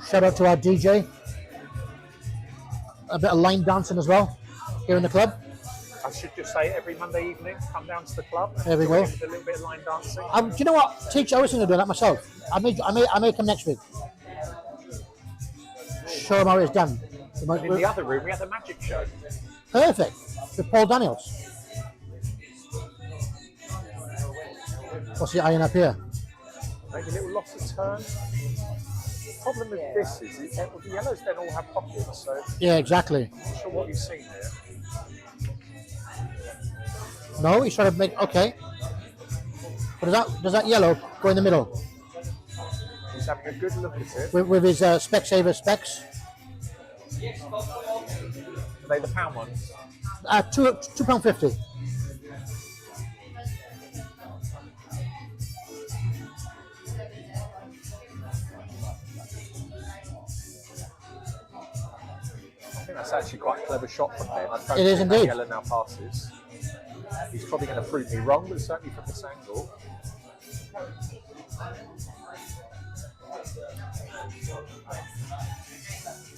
Shout out to our DJ. A bit of line dancing as well here in the club. I should just say every Monday evening, come down to the club. And There we join go. in with a little bit of line dancing. Do you know what, Teach? I was thinking of doing that myself. I may come next week. Show him how it's done. And in the other room, we had the magic show. Perfect with Paul Daniels. What's he eyeing up here? Maybe a little loss of turn. The problem with this is the yellows then all have pockets, so Yeah, exactly. I'm not sure what you've seen here. No, he's trying to make okay. But does that yellow go in the middle He's having a good look at it. with his Specsaver specs? Are they the pound ones? £2.50. I think that's actually quite a clever shot from him. I don't It is think that indeed. Yellow now passes. He's probably going to prove me wrong, but certainly from this angle.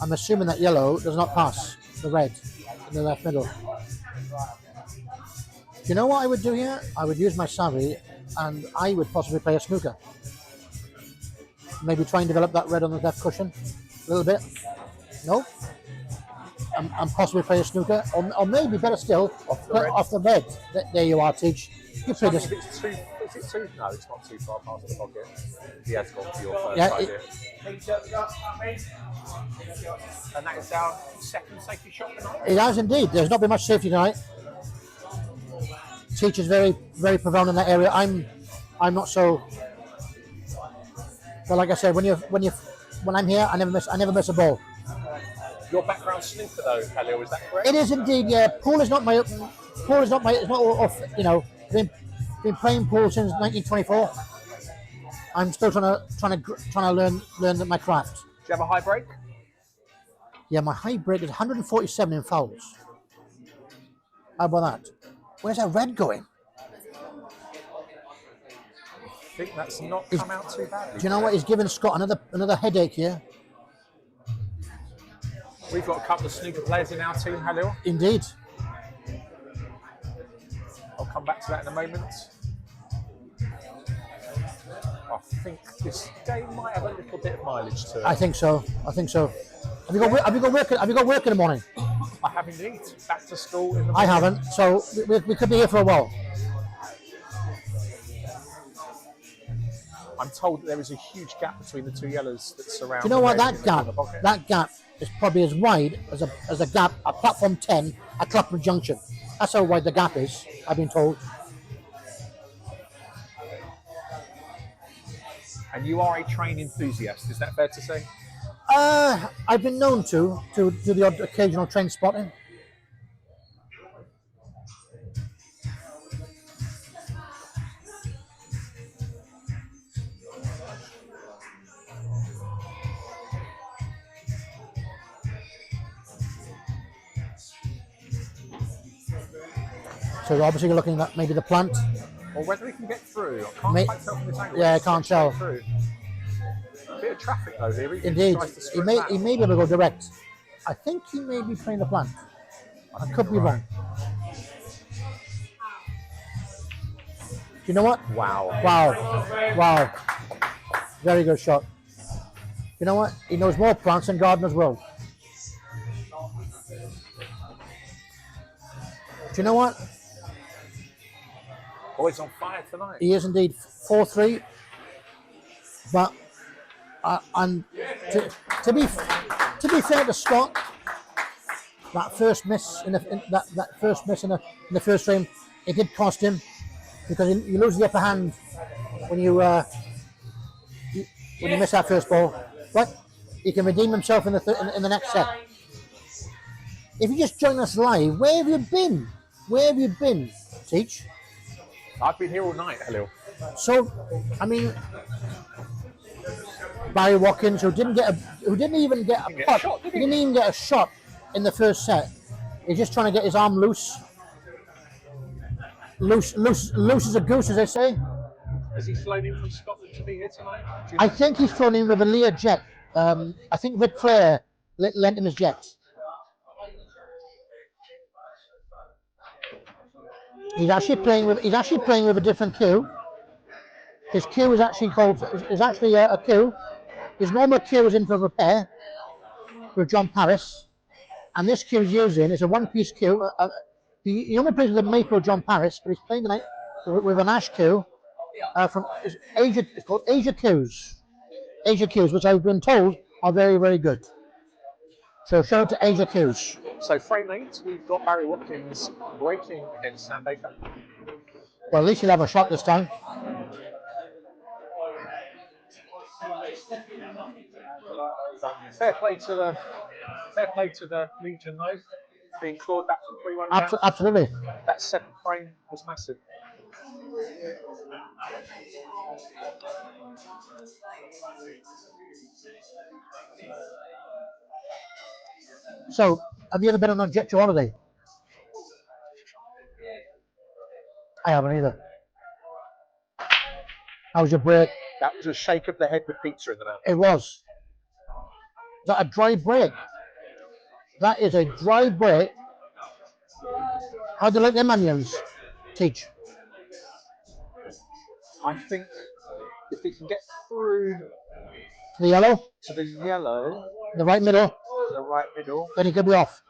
I'm assuming that yellow does not pass the red in the left middle. You know what I would do here? I would use my savvy and I would possibly play a snooker. Maybe try and develop that red on the left cushion a little bit. No? And possibly play a snooker, or maybe better still, off the red. There you are, Teach. You play this. If it's too, is it too? No, it's not too far past the pocket. He has gone for your first Yeah, idea. And that is our second safety shot tonight. It has indeed. There's not been much safety tonight. Teach is very, very profound in that area. I'm not so. But like I said, when I'm here, I never miss a ball. Your background snooker though, Khalil, is that correct? It is indeed, yeah. Pool is not it's not off, you know. Been playing pool since 1924. I'm still trying to learn my craft. Do you have a high break? Yeah, my high break is 147 in fouls. How about that? Where's that red going? I think that's not come out too badly. Do you know what? He's giving Scott another headache here. We've got a couple of snooker players in our team, Khalil. Indeed. I'll come back to that in a moment. I think this game might have a little bit of mileage to it. I think so. Have you got work in the morning? I have indeed. Back to school in the morning. I haven't. So we could be here for a while. I'm told that there is a huge gap between the two yellows that surround. Do you know the what? red in the corner pocket. That gap is probably as wide as a gap at platform 10 at Clapham Junction. That's how wide the gap is, I've been told. And you are a train enthusiast, is that fair to say? I've been known to do the odd occasional train spotting. So obviously you're looking at maybe the plant. Or whether we can get through. I can't May- quite tell from this angle. Yeah, I It's can't straight tell. through. A bit of traffic though here. He Indeed, tries to he sprint may back. be able to go direct. I think he may be playing the plant. I could be wrong. you know what? Wow. Wow. Very good shot. You know what? He knows more plants than gardeners will. Do you know what? Always on fire tonight. He is indeed 4-3. But and to be fair to Scott, that first miss in the first frame, it did cost him, because you lose the upper hand when you miss that first ball. But he can redeem himself in the next set. If you just join us live, where have you been? Where have you been, Teach? I've been here all night, Halil. So, I mean, Barry Watkins, who didn't even get a putt, he didn't even get a shot in the first set. He's just trying to get his arm loose as a goose, as they say. Has he flown in from Scotland to be here tonight? I think he's flown in with a Lear jet. I think Ric Flair lent him his jet. He's actually playing with a different cue. His cue is actually a cue. His normal cue is in for repair with John Paris, and this cue he's using is a one-piece cue. He only plays with a maple John Paris, but he's playing tonight with an ash cue from Asia. It's called Asia Cues. Asia Cues, which I've been told are very, very good. So shout out to Asia Cues. So frame 8, we've got Barry Watkins breaking against Sam Baker. Well, at least he'll have a shot this time. Fair play to the Legion though, being clawed back from 3-1 down. Absolutely. That 7th frame was massive. So, have you ever been on a jet to holiday? I haven't either. How was your break? That was a shake of the head with pizza in the mouth. It was. Is that a dry break? That is a dry break. How do you like them onions, Teach? I think if we can get through The yellow, to the yellow, the right middle, the right middle, then he could be off.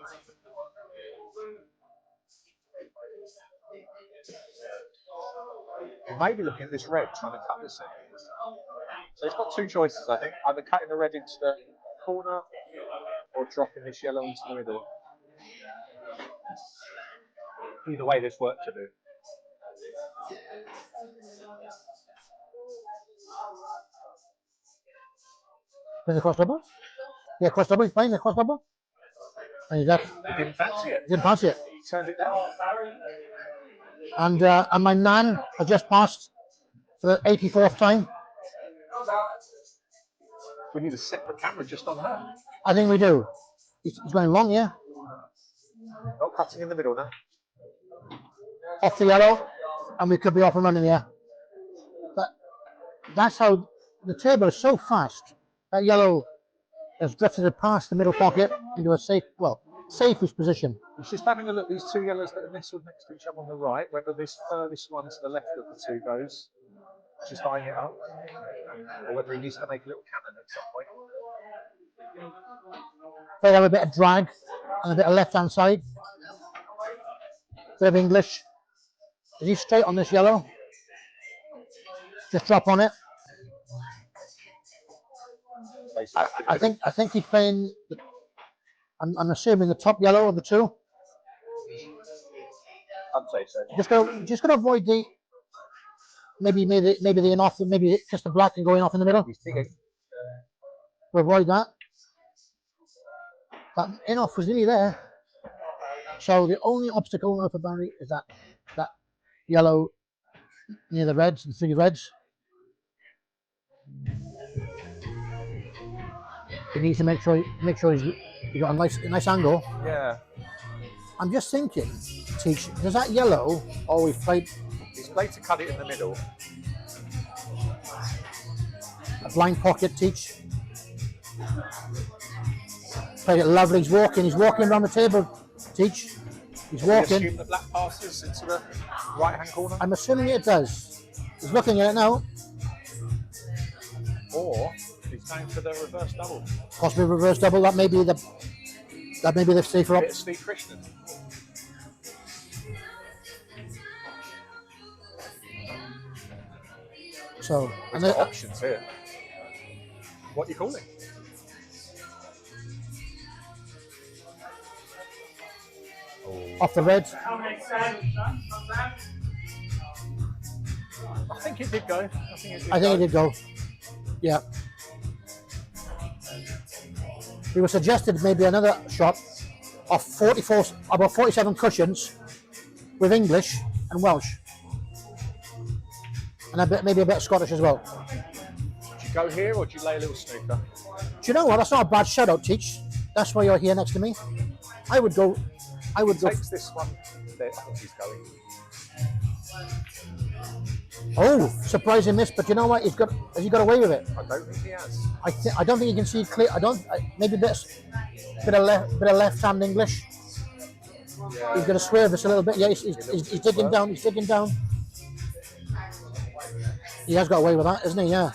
we may be looking at this red, trying to cut this in. So he's got two choices, I think. Either cutting the red into the corner or dropping this yellow into the middle. Either way, there's work to do. Then the cross double? Yeah, cross double, he's playing the cross double. And he's left. Didn't fancy it. Didn't pass it. He turned it down. And my nan has just passed for the 84th time. We need a separate camera just on her. I think we do. He's going long, yeah. Not cutting in the middle now. Off the yellow, and we could be off and running, yeah. But that's how the table is so fast. That yellow has drifted past the middle pocket into a safe-ish position. It's just having a look at these two yellows that are nestled next to each other on the right, whether this furthest one to the left of the two goes, just eyeing it up, or whether he needs to make a little cannon at some point. They have a bit of drag and a bit of left-hand side. Bit of English. Is he straight on this yellow? Just drop on it. I think he's playing. I'm assuming the top yellow of the two. I'd say so. Just gonna avoid the maybe the in off, maybe just the black and going off in the middle. He's thinking. To avoid that. But in off was nearly there. So the only obstacle for Barry is that yellow near the reds, the three reds. He needs to make sure he's got a nice angle. Yeah. I'm just thinking, Teach, does that yellow always play He's played to cut it in the middle. a blind pocket, Teach? Played it lovely. He's walking around the table, Teach. He's We walking. assume the black passes into the right-hand corner, I'm assuming it does. He's looking at it now. or he's going for the reverse double. Possibly reverse double. That may be the safer Bit of option. Steve Krishnan. So, He's and got the, options here. What are you calling? off the red. How many Sam? I think it did go. I think it did go. Yeah. We were suggested maybe another shot of 44, about 47 cushions with English and Welsh. And maybe a bit of Scottish as well. Do you go here or do you lay a little snooker? Do you know what? That's not a bad shout out, Teach. That's why you're here next to me. I would go. Takes this one. There, I think he's going. Oh, surprising miss, but you know what? Has he got away with it? I don't think he has. I don't think you can see clear. Maybe a bit of left hand English. Yeah. He's going to swerve this a little bit. Yeah, he's digging down. He's digging down. He has got away with that, isn't he? Yeah.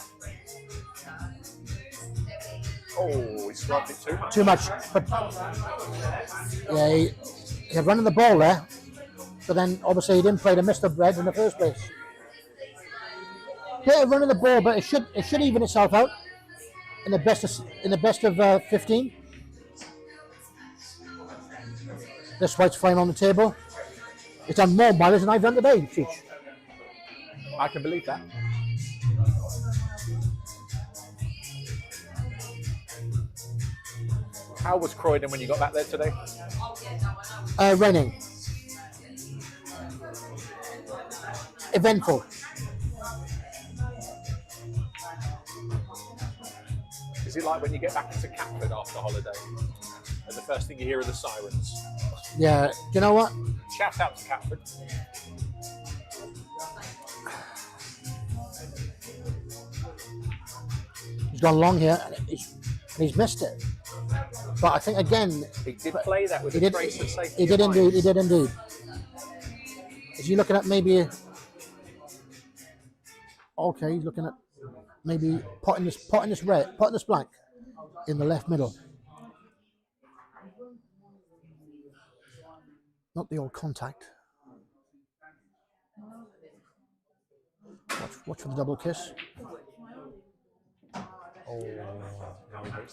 Oh, he swerved it too much. Too much. But yeah, he had running the ball there. But then obviously he didn't play the Mr. Bread in the first place. Yeah, running the ball, but it should even itself out in the best of 15. This white's flying on the table. It's done more mileage than I've done today, Teach. I can believe that. How was Croydon when you got back there today? Raining. Eventful. Is it like when you get back into Catford after holiday and the first thing you hear are the sirens? Yeah, do you know what? Shout out to Catford. He's gone long here and he's missed it. But I think again, He did play that with he a did. trace of safety. He did in mind. indeed. He did indeed. Is he looking at maybe? Okay, he's looking at maybe potting this black in the left middle. Not the old contact. Watch for the double kiss.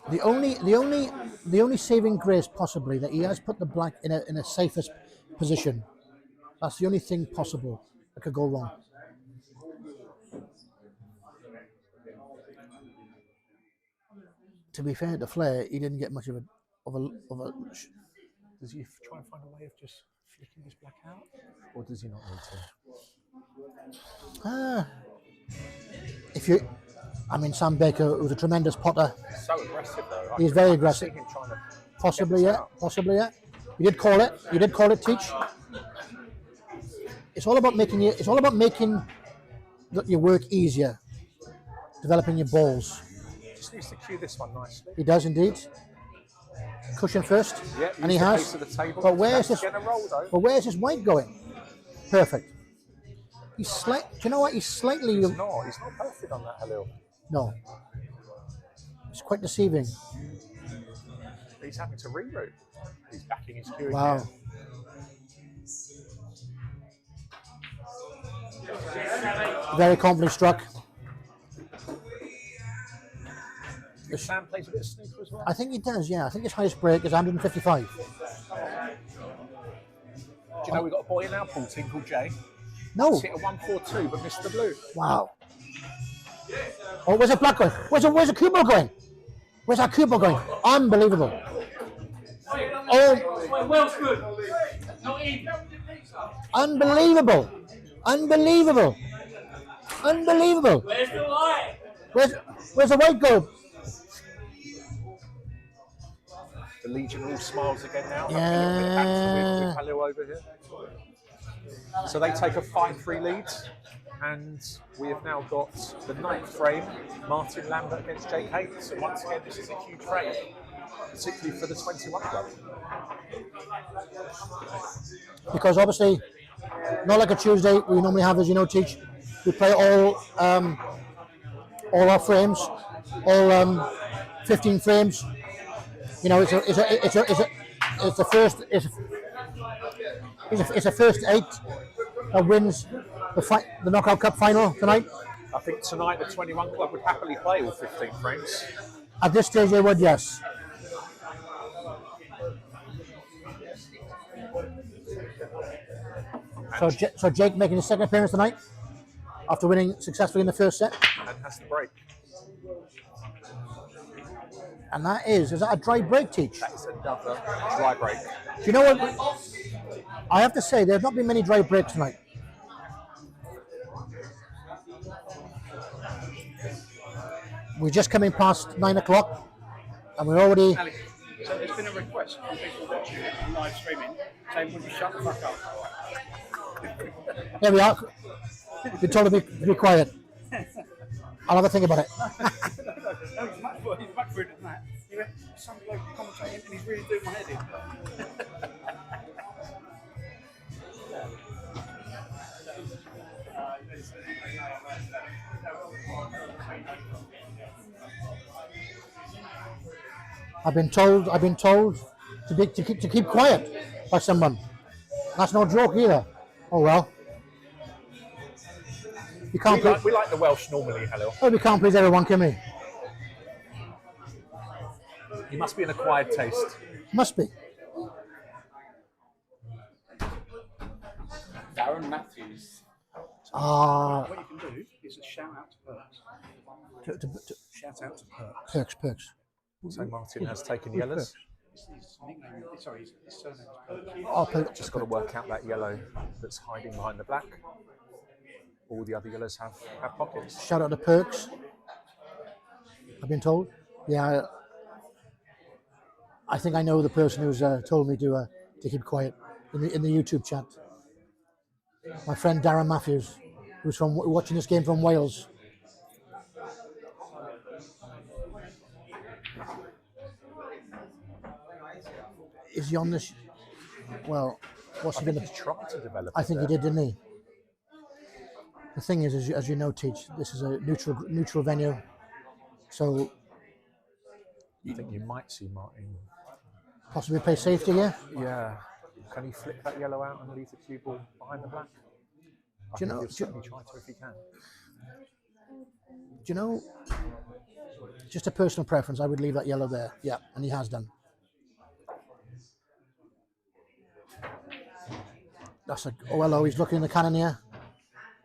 The only saving grace possibly that he has put the black in a safest position. That's the only thing possible that could go wrong. To be fair to Flair, he didn't get much of a. Does he try and find a way of just flicking this black out, or does he not need to? Sam Baker was a tremendous potter. So aggressive though. He's very I aggressive. can see him trying to Possibly, get yeah. this out. Possibly, yeah. You did call it. You did call it, Teach. It's all about making your work easier, developing your balls. Just needs to cue this one nicely. He does indeed. Cushion first, Yeah, and he use the has. pace of the table. But where's That's this? gonna roll though. But where's his white going? Perfect. Do you know what? He's slightly. He's not perfect on that Halil. No. It's quite deceiving. He's having to reroute. He's backing his cue Wow. again. Very confidently struck. Sam plays a bit of snooker as well. I think he does, yeah. I think his highest break is 155. Do you know we've got a boy in our pool team called Jay? No. He's hit a 142 but missed the blue. Wow. Oh, where's the black going? Where's the Kubo going? Where's that Kubo going? Unbelievable. Oh, Well's good. Not in. unbelievable. Unbelievable. Unbelievable. Where's the light? Where's the white go? The Legion all smiles again now. Yeah. With Halil over here. So they take a 5-3 lead, and we have now got the 9th frame, Martin Lambert against Jake Hayes. So once again, this is a huge frame. particularly for the 21 club? Because obviously, not like a Tuesday we normally have, as you know, Teach. We play all our frames, all 15 frames. You know, it's a first 8 that wins the knockout cup final tonight. I think tonight the 21 club would happily play all 15 frames. At this stage, they would, yes. So Jake making his second appearance tonight after winning successfully in the first set. And has the break. And that is that a dry break, Teach? That is another dry break. Do you know what? I have to say, there have not been many dry breaks tonight. We're just coming past 9 o'clock, and we're already. Alex, so there's been a request from people watching it on live streaming saying, would you shut the fuck up? There we are. We're told to be quiet. I'll have a think about it. No, he's much ruder than that. He went, some bloke commentating and he's really doing my head in. I've been told to keep quiet by someone. That's no joke either. Oh well. You can't. We like the Welsh normally, hello. Oh, we can't please everyone, can we? You must be an acquired taste. Must be. Darren Matthews. Ah, What you can do is a shout out to Perks. Shout out to Perks. Perks. So Martin has taken yellows. His nickname, sorry, his surname is Perks. Oh, Perks. Just got to work out that yellow that's hiding behind the black. All the other yellows have pockets. Shout out to Perks. I've been told. Yeah. I think I know the person who's told me to keep quiet in the YouTube chat. My friend Darren Matthews, who's watching this game from Wales. Is he on this? Well, what's he going to try to develop? I think he did, didn't he? The thing is, as you know, Teach, this is a neutral venue, so You think you might see Martin? possibly play safety here. Yeah. Can he flip that yellow out and leave the cue ball behind the black? Do you know? He'll certainly try to if he can. Do you know? Just a personal preference, I would leave that yellow there. Yeah, and he has done. That's a. Oh hello, he's looking in the cannon here.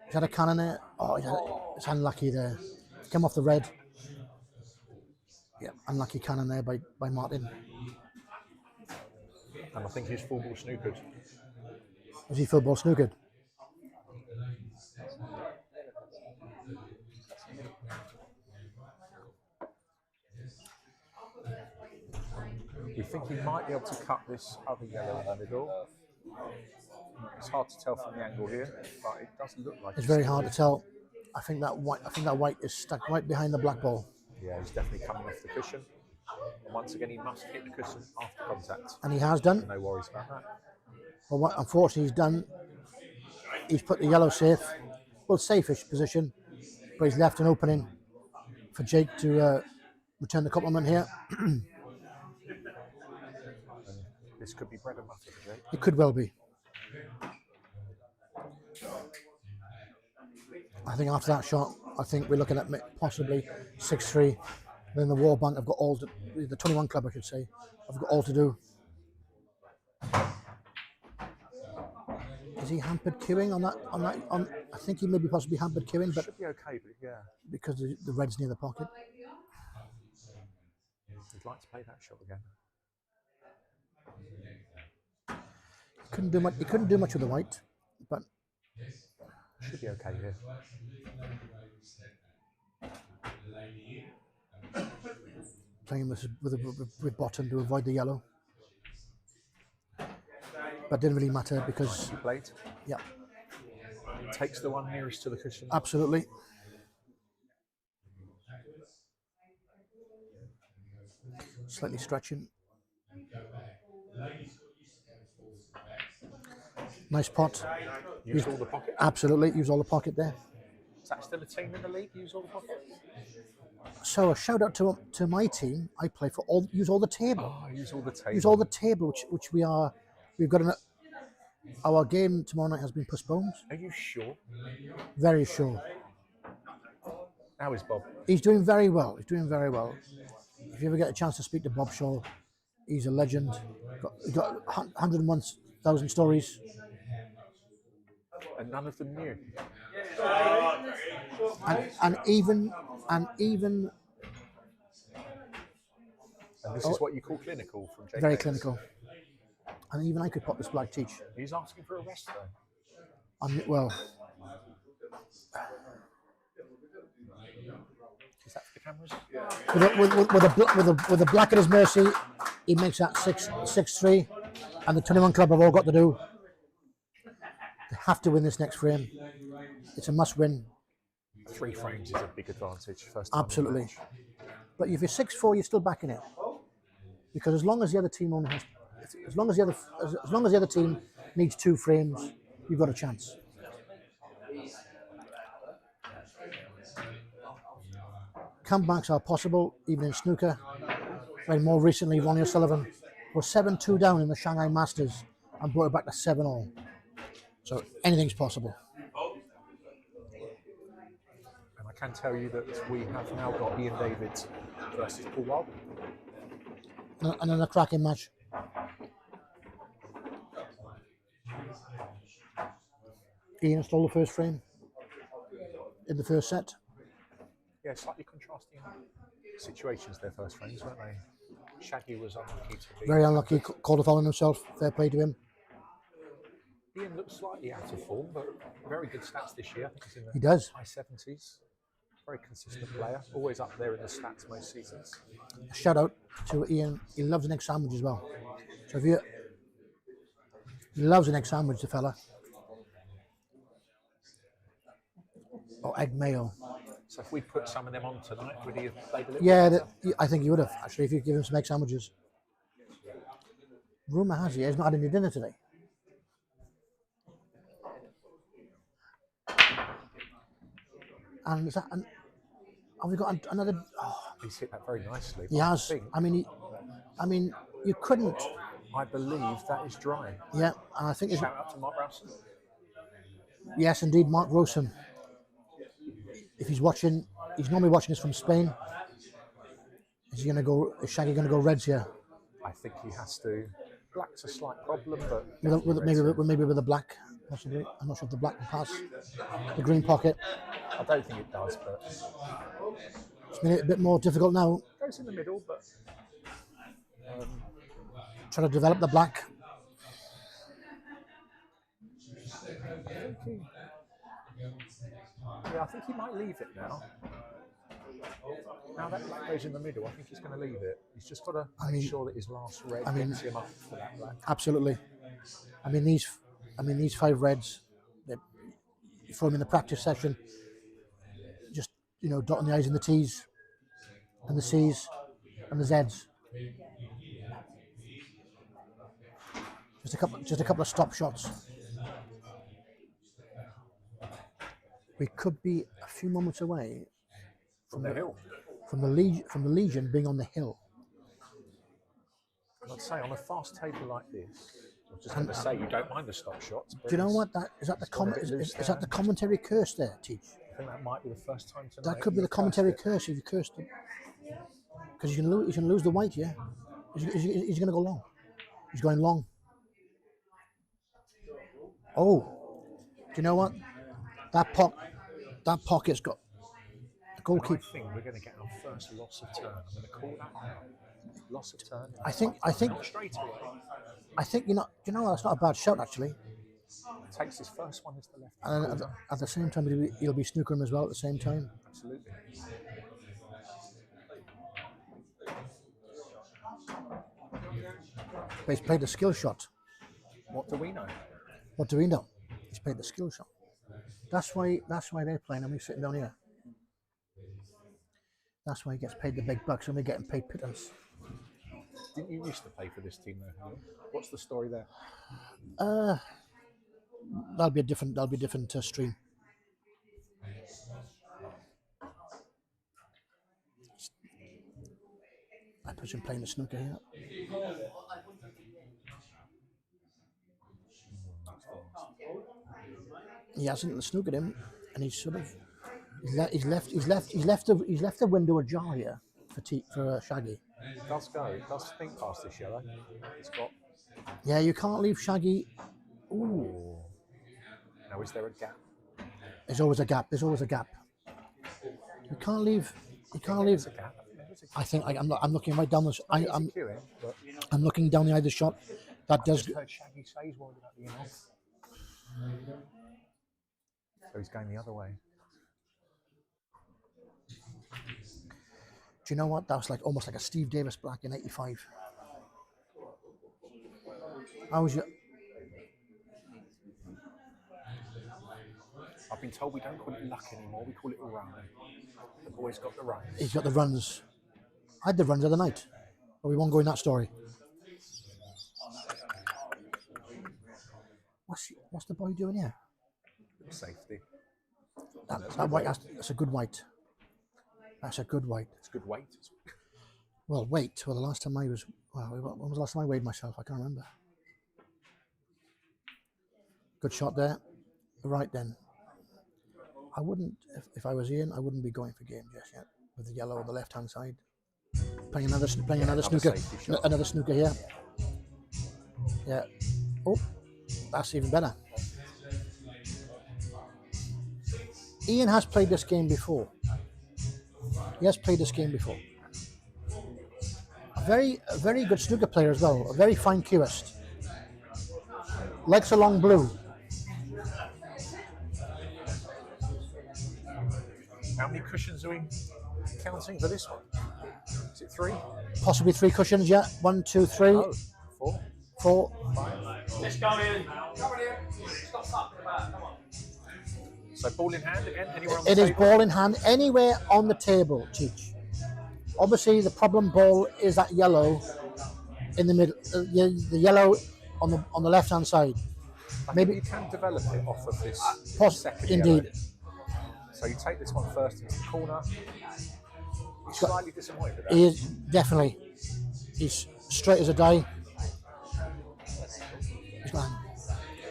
He's had a cannon there. Oh, it's unlucky there. Came off the red. Yeah, unlucky cannon there by Martin. And I think he's full ball snookered. Was he football snookered? We think he might be able to cut this other yellow in the middle. It's hard to tell from the angle here, but it does look like It's very hard to tell. I think that white is stuck right behind the black ball. Yeah, he's definitely coming off the cushion. And once again, he must hit the cushion after contact. And he has done. No worries about that. Well, what unfortunately he's done, he's put the yellow safe, well, safe-ish position, but he's left an opening for Jake to return the compliment here. And this could be bread and butter for Jake. It could well be. I think after that shot, I think we're looking at possibly 6-3. Then the Warbank have got all to, the 21 club I should say, have got all to do. Is he hampered queuing on that? I think he may be possibly hampered queuing, but Should be okay, but yeah. because the red's near the pocket. He'd like to play that shot again. He couldn't do much. He couldn't do much with the white, but Should be okay here. playing with bottom to avoid the yellow. But didn't really matter because He played. yeah, Takes the one nearest to the cushion. absolutely. Slightly stretching. Nice pot. Use all the pocket. Absolutely, use all the pocket there. Is that still a team in the league? Use all the pocket. So a shout out to my team. I play for all. Use all the table. Oh, use all the table. Use all the table, which we are. We've got our game tomorrow night has been postponed. Are you sure? Very sure. How is Bob? He's doing very well. He's doing very well. If you ever get a chance to speak to Bob Shaw, he's a legend. He's got 101,000 stories. And none of them new. And even And this is what you call clinical from Jake very Davis. clinical. And even I could pop this black teach. He's asking for a rest though. Well, Is that for the cameras? with a black at his mercy, he makes that 6-3, and the 21 club have all got to do. They have to win this next frame. It's a must-win. 3 frames is a big advantage. First time Absolutely. in the match. But if you're 6-4, you're still backing it, because as long as the other team only has, as long as the other team needs 2 frames, you've got a chance. Comebacks are possible, even in snooker. And more recently, Ronnie O'Sullivan was 7-2 down in the Shanghai Masters and brought it back to 7-all. So anything's possible. And I can tell you that we have now got Ian Davids versus Paul Wild. And then a cracking match. Ian stole the first frame in the first set. Yeah, slightly contrasting situations, their first frames, weren't they? Shaggy was unlucky to be. Very unlucky, called a foul on himself. Fair play to him. Ian looks slightly out of form, but very good stats this year. I think he's in the He does. high 70s. Very consistent player, always up there in the stats most seasons. A shout out to Ian. He loves an egg sandwich as well. So if you, he loves an egg sandwich, the fella. Or egg mayo. So if we put some of them on tonight, would he have played a little Yeah, bit better? I think he would have, actually, if you give him some egg sandwiches. Rumour has it, he's not had any dinner today. And is that, and have we got another? Oh, He's hit that very nicely. he but has. think, I mean, you couldn't. I believe that is dry. Yeah, and I think it's, Shout out to Mark Rowson. yes, indeed, Mark Rosen. If he's watching, he's normally watching this from Spain. Is he going to go? Is Shaggy going to go reds here? I think he has to. Black's a slight problem, but Maybe with a black, possibly. I'm not sure if the black can pass the green pocket. I don't think it does. But It's made it a bit more difficult now. goes in the middle. But Trying to develop the black. I think he might leave it now. Now that black goes in the middle, I think he's going to leave it. He's just got to make sure that his last red gets him up for that black. Absolutely. I mean these 5 reds. You throw them in the practice session. Just dotting the I's and the T's, and the C's, and the Z's. Just a couple of stop shots. We could be a few moments away From the hill. from the Legion being on the hill. I'd say on a fast table like this, I was just going to say you don't mind the stop shots. But Do you know what that is? That the is that the commentary curse there, Teach? I think that might be the first time tonight. That could be the commentary curse if you cursed him, because he's going to lose the weight. Yeah, he's going to go long. He's going long. Oh, do you know what? That pocket's got the I goalkeeper. think we're going to get our first loss of turn. I'm going to call that out. Loss of turn. I think Not straight away. that's not a bad shout actually. Takes his first one as the left. And at the same time, he'll be snookering as well at the same time. Absolutely. But he's played the skill shot. What do we know? What do we know? He's played the skill shot. That's why they're playing and we're sitting down here. That's why he gets paid the big bucks and we're getting paid pittance. Didn't you used to play for this team though? Helen? What's the story there? That'll be a different stream. I presume playing the snooker here. He hasn't snookered him, and he's sort of he's left the window ajar here for Shaggy. It does go. It does think past this yellow. It's got. Yeah, you can't leave Shaggy. Ooh. Now, is there a gap? There's always a gap. You can't leave. There's a gap. I think I'm looking right down this. I'm Queuing, but looking down the eye of the shot. That does. I heard Shaggy say he's worried about the in-off. So he's going the other way. Do you know what? That was almost like a Steve Davis black in '85. How was your? I've been told we don't call it luck anymore. We call it run. The boy's got the runs. He's got the runs. I had the runs the other night, but we won't go in that story. What's the boy doing here? Safety. That white. That's a good white. That's a good white. It's good weight. Well, wait. Well, the last time I was. Well, when was the last time I weighed myself? I can't remember. Good shot there. Right then. I wouldn't, if I was Ian, I wouldn't be going for game just yet with the yellow on the left-hand side. Playing another snooker, another snooker here. Yeah. Oh, that's even better. Ian has played this game before. He has played this game before. A very good snooker player as well. A very fine cueist. Likes a long blue. How many cushions are we counting for this one? Is it 3? Possibly 3 cushions, yeah. 1, 2, 3. Oh, 4. 4. 5. Let's go in. Come on here. Stop fucking about. Come on. So ball in hand again? Anywhere on the It table? is ball in hand, anywhere on the table, Cheech. Obviously, the problem ball is that yellow in the middle. The yellow on the left-hand side. Maybe you can develop it off of this second indeed. yellow. So you take this one first into the corner. He's slightly disappointed with that. He is definitely. He's straight as a die.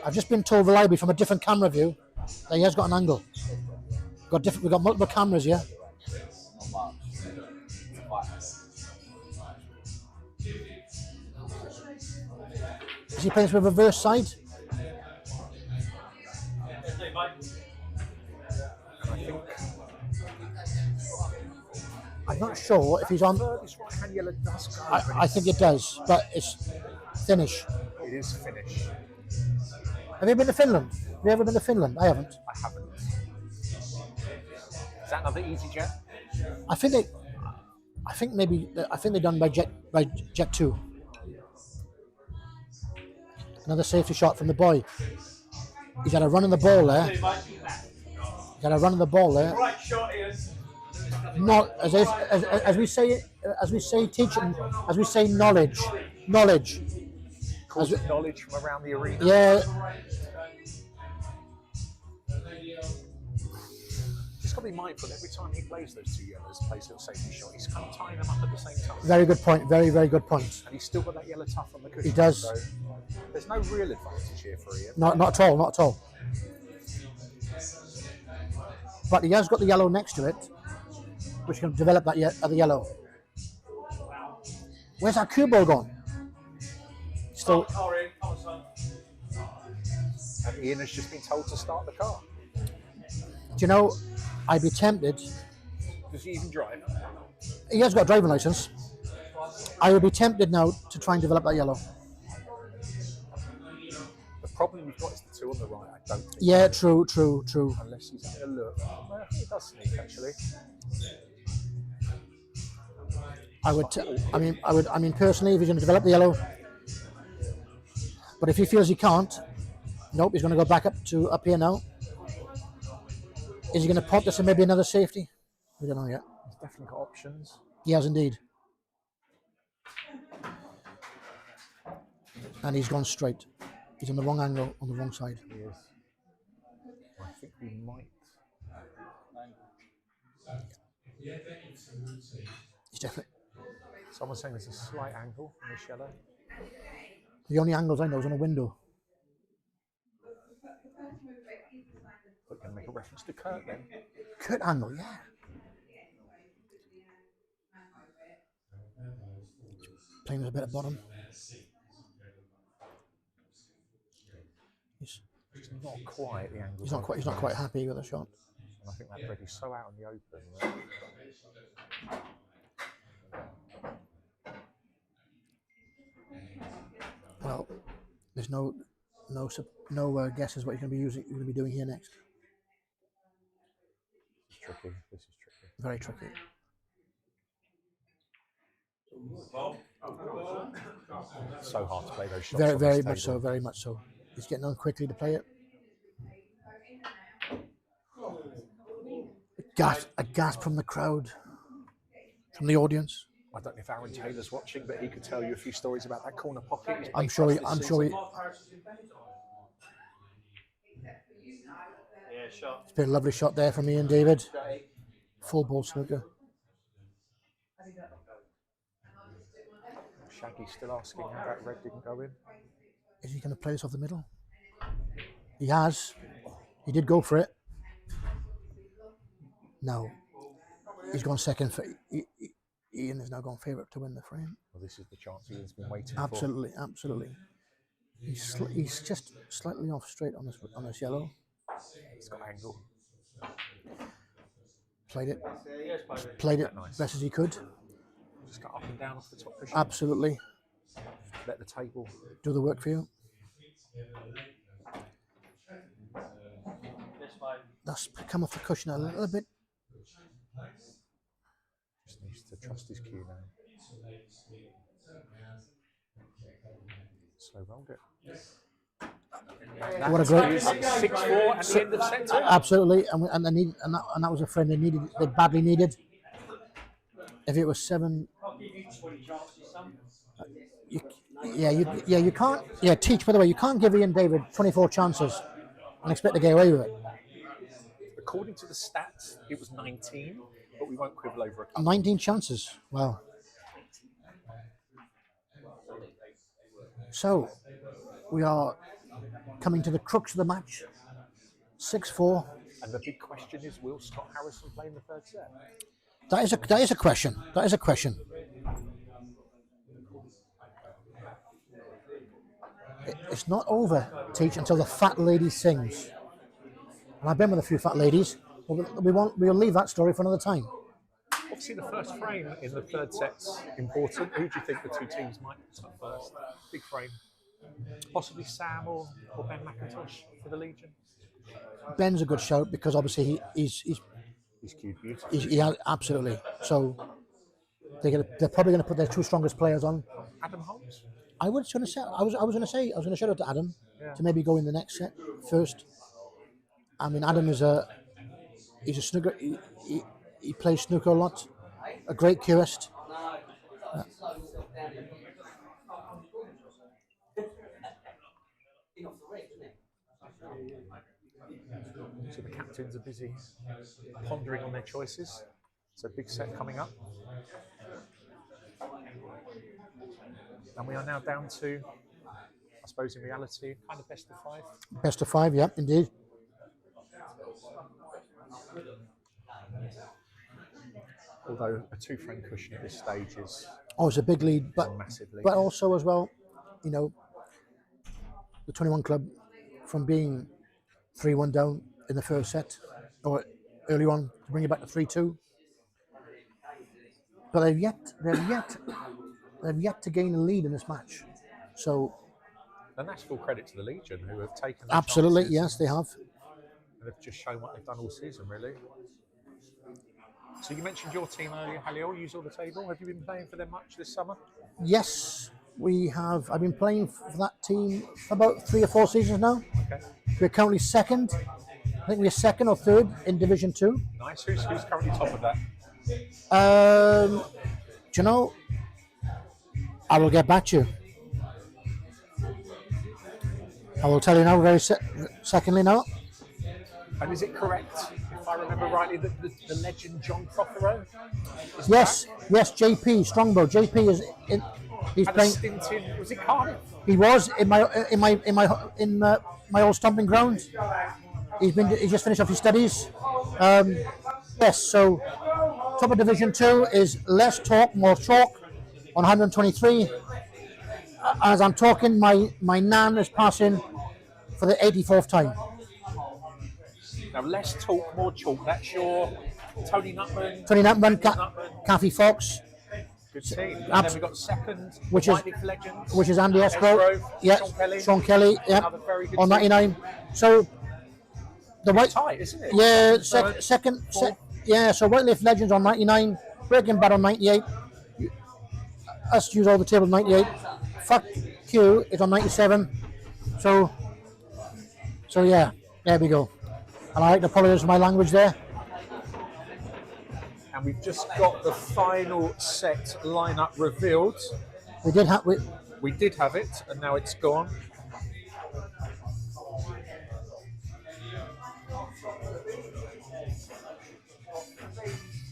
I've just been told reliably from a different camera view that he has got an angle. We've got multiple cameras here. Is he playing this with reverse side? I'm not sure if he's on. This right-hand yellow does go. I think it does, but it's finish. It is finish. Have you been to Finland? Have you ever been to Finland? I haven't. I haven't. Is that another easy jet? I think they're done by Jet 2. Another safety shot from the boy. He's had a run on the ball there. Right shot, Ian. Not as we say teaching, as we say knowledge. Calls it knowledge from around the arena. Yeah. Just got to be mindful every time he plays those 2 yellows, plays a little safety shot, he's kind of tying them up at the same time. Very good point. Very, very good point. And he's still got that yellow tuff on the cushion. He does. So there's no real advantage here for Ian. Not at all. Not at all. But he has got the yellow next to it, which can develop that other yellow. Where's that cue ball gone? Still. And Ian has just been told to start the car. Do you know? I'd be tempted. Does he even drive? He has got a driving license. I would be tempted now to try and develop that yellow. The problem you've got is the 2 on the right. I don't think. Yeah, true. Unless he's having a look. Well, I think it does sneak actually. I mean, personally, if he's going to develop the yellow, but if he feels he can't, nope, he's going to go back up here now. Is he going to pot this and maybe another safety? We don't know yet. He's definitely got options. He has indeed. And he's gone straight. He's on the wrong angle, on the wrong side. He is. I think we might. He's definitely. Someone's saying there's a slight angle in this yellow. The only angles I know is on a window. We're going to make a reference to Kurt then. Kurt angle, yeah. Playing with a bit of bottom. It's not quite the angle. He's not quite happy with the shot. And I think that red is so out in the open. That Well, there's no guesses what he's going to be using. You're going to be doing here next. it's tricky. This is tricky. Very tricky. So hard to play those shots. Very, on very this much so. table. Very much so. He's getting on quickly to play it. A gasp from the crowd, from the audience. I don't know if Aaron Taylor's watching, but he could tell you a few stories about that corner pocket. He's I'm played sure. twice He, this I'm season. sure. He, Yeah, shot. it's been a lovely shot there from Ian David. Full ball snooker. Shaggy's still asking how that red didn't go in. Is he going to play this off the middle? He has. He did go for it. No. He's gone second for. Ian has now gone favourite to win the frame. Well, this is the chance Ian's been waiting Absolutely, absolutely. He's just slightly off straight on this yellow. for. He's got angle. Played it. Yes, baby. Played it Nice. best as he could. Just got up and down off the top cushion. Absolutely. Let the table. Do the work for you. Yes, baby. That's come off the cushion a little bit. Just needs to trust his cue now. Slow rolled it. What a great. 6-4 at the end of set two. Absolutely, and that was a frame they badly needed. If it was 7, I'll give you 20 chances, son. you can't. Yeah, teach. By the way, you can't give Ian David 24 chances and expect to get away with it. According to the stats, it was 19, but we won't quibble over it. 19 chances. Wow. So we are coming to the crux of the match. 6-4. And the big question is, will Scott Harrison play in the third set? That is a question. That is a question. It's not over, Teach, until the fat lady sings. And I've been with a few fat ladies. We'll leave that story for another time. Obviously, the first frame in the third set's important. Who do you think the two teams might put up first? Big frame. Possibly Sam or Ben McIntosh for the Legion. Ben's a good shout because obviously he's cued beautifully. he has, absolutely. So they're probably going to put their two strongest players on. Adam Holmes. I was going to shout out to Adam to maybe go in the next set first. I mean, Adam he's a snooker. He plays snooker a lot. A great curist. So the captains are busy pondering on their choices. So big set coming up. And we are now down to, I suppose in reality, kind of best of 5. Best of 5, yeah, indeed. Although a 2-frame cushion at this stage is Oh, it's a big lead, but a massive lead. but also as well, you know, the 21 club from being 3-1 down in the first set or early on to bring it back to 3-2. But they've yet to gain a lead in this match. So and that's full credit to the Legion who have taken the absolutely, chances yes, they have. and have just shown what they've done all season, really. So you mentioned your team earlier, Halil, use all the table. Have you been playing for them much this summer? Yes, we have. I've been playing for that team for about 3 or 4 seasons now. Okay. We're currently second. I think we're second or third in Division 2. Nice. Who's currently top of that? Do you know, I will get back to you. I will tell you now. Secondly, now. And is it correct, if I remember rightly, that the legend John Prothero is Yes, back? yes. JP Strongbow. JP is in. He's Had a playing. stint in, was it Cardiff? He was in my old stomping ground. He just finished off his studies. Yes, so top of Division 2 is less talk, more chalk on 123. As I'm talking, my nan is passing for the 84th time. Now, less talk, more chalk. That's your Tony Nutman. Tony Nutman, Nutman. Kathy Fox, Good team. And then we've got second, which is Legends. which is Andy Esgrove. Esgrove, Yeah, Sean Kelly. Sean Kelly. Yeah, Another very good on team. 99. So the white. Tight, isn't it? Yeah, Third, second. fourth. Yeah, so Whitelift Legends on 99, Breaking Bad on 98. Us use all the table 98. Fuck Q is on 97. So yeah, there we go. And I like to apologise for my language there. And we've just got the final set lineup revealed. We did have We did have it, and now it's gone.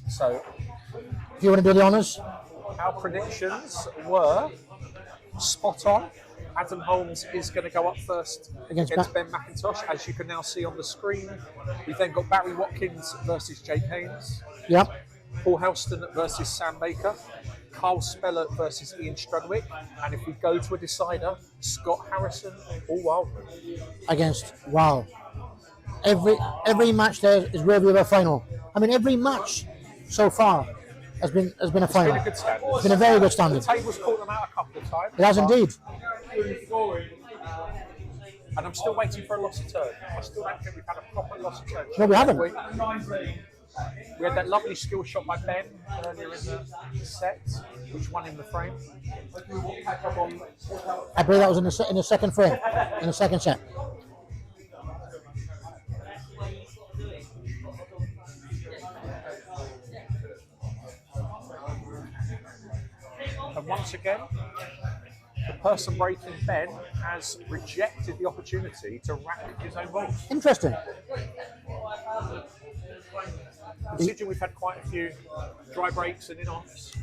So if you want to do the honours. our predictions were spot on. Adam Holmes is going to go up first Against against Ben McIntosh, as you can now see on the screen. We've then got Barry Watkins versus Jake Haynes, Yep. Paul Helston versus Sam Baker, Carl Speller versus Ian Strudwick, and if we go to a decider, Scott Harrison or Wildman. Against wow. Every match there is worthy of a final. I mean, every match so far has been a It's been final. a good standard. It's been a very good The standard. table's caught them out a couple of times. It has indeed. And I'm still waiting for a loss of turn. I still don't think we've had a proper loss of turn. No, we haven't. We had that lovely skill shot by Ben earlier in the set, which won him the frame. I believe that was in the second frame, in the second set. And once again, the person breaking Ben has rejected the opportunity to rack his own balls. Interesting. Considering we've had quite a few dry breaks and in-offs,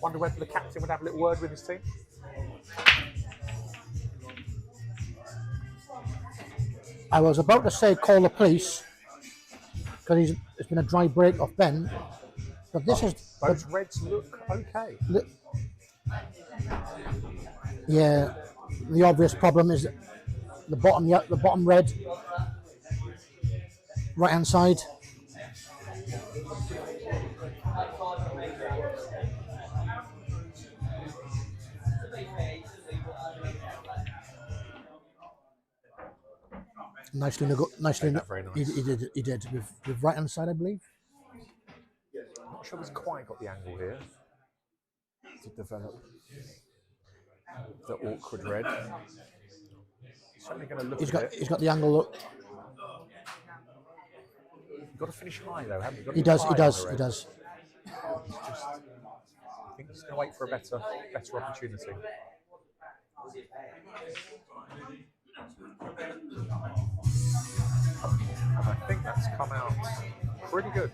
wonder whether the captain would have a little word with his team. I was about to say call the police because it's been a dry break off Ben, but this is Those reds look okay. yeah. The obvious problem is the bottom red, right hand side. Nicely. Very nice. He did with right hand side, I believe. I'm not sure he's quite got the angle here to develop the awkward red. He's certainly going to look at it. He's got the angle. Look. You've got to finish high though, haven't you? You've got to He be does. high He on does. the He red. does. I think he's going to wait for a better opportunity. And I think that's come out pretty good.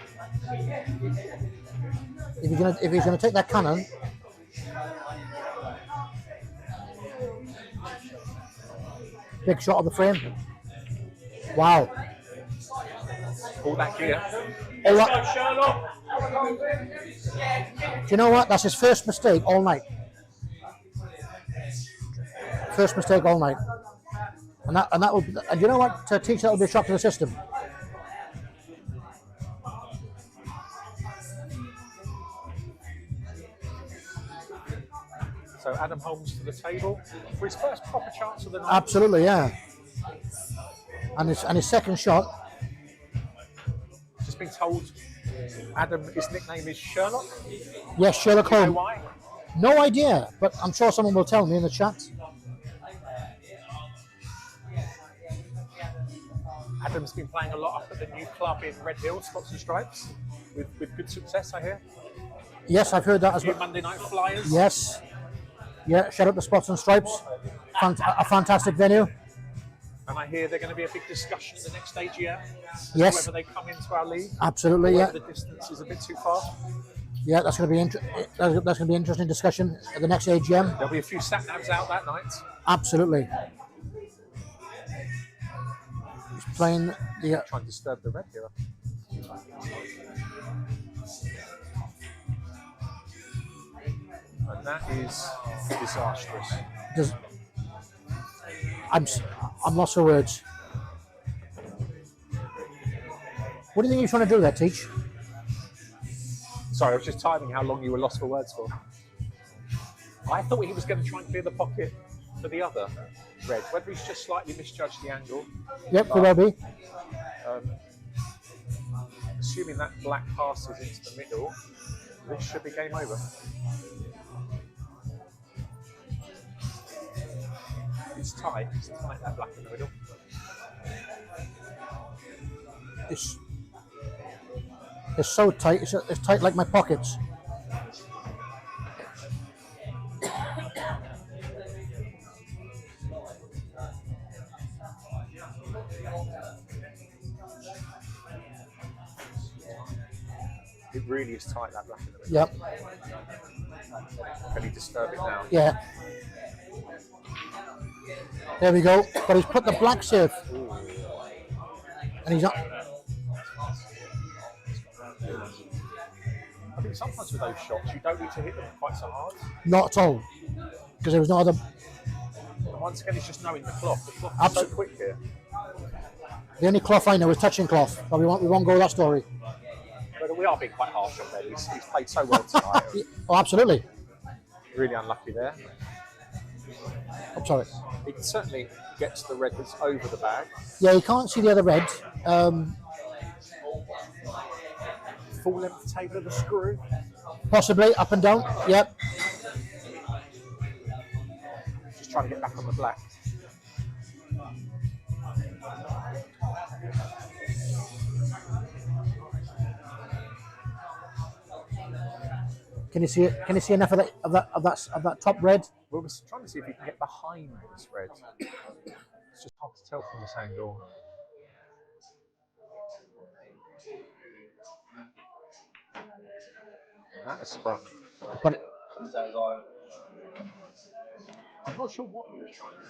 If he's gonna take that cannon, big shot of the frame. Wow. All that gear. All that, Sherlock. do you know what? That's his first mistake all night. First mistake all night. And that will. And you know what? To teach that will be a shock to the system. So Adam Holmes to the table for his first proper chance of the night. Absolutely, yeah. And his second shot. Just been told Adam, his nickname is Sherlock. Yes, Sherlock Do you know Holmes. why? No idea, but I'm sure someone will tell me in the chat. Adam's been playing a lot up at the new club in Red Hill, Spots and Stripes, with good success, I hear. Yes, I've heard that as Few well. Monday Night Flyers. Yes. Yeah, shout out to Spots and Stripes. A fantastic venue. And I hear they're going to be a big discussion at the next AGM as to Yes. whether they come into our league. Absolutely, or yeah. whether the distance is a bit too far. Yeah, that's going to be that's going to be an interesting discussion at the next AGM. There'll be a few sat navs out that night. Absolutely. He's playing the. Try and disturb the red here. And that is disastrous. Does, I'm lost for words. What do you think you're trying to do there, Teach? Sorry, I was just timing how long you were lost for words for. I thought he was going to try and clear the pocket for the other red. Whether he's just slightly misjudged the angle. Yep, could well be. Assuming that black passes into the middle, this should be game over. It's tight, that black in the middle. It's so tight. It's tight like my pockets. It really is tight, that black in the middle. Yep. Can he disturb it now? Yeah. There we go. But he's put the black safe. And he's not. I think sometimes with those shots, you don't need to hit them quite so hard. Not at all. Because there was no other. And once again, it's just knowing the cloth. The cloth is so Absolutely. quick here. The only cloth I know is touching cloth. But we won't go with that story. But we are being quite harsh on Ben. He's played so well tonight. Oh, absolutely. Really unlucky there. I'm sorry. He certainly gets the red that's over the bag. Yeah, you can't see the other red. Full length table of the screw. Possibly up and down. Yep. Just trying to get back on the black. Can you see it? Can you see enough of that top red? We're trying to see if he can get behind this red. It's just hard to tell from this angle. That is sprung. But I'm not sure what he was trying to do.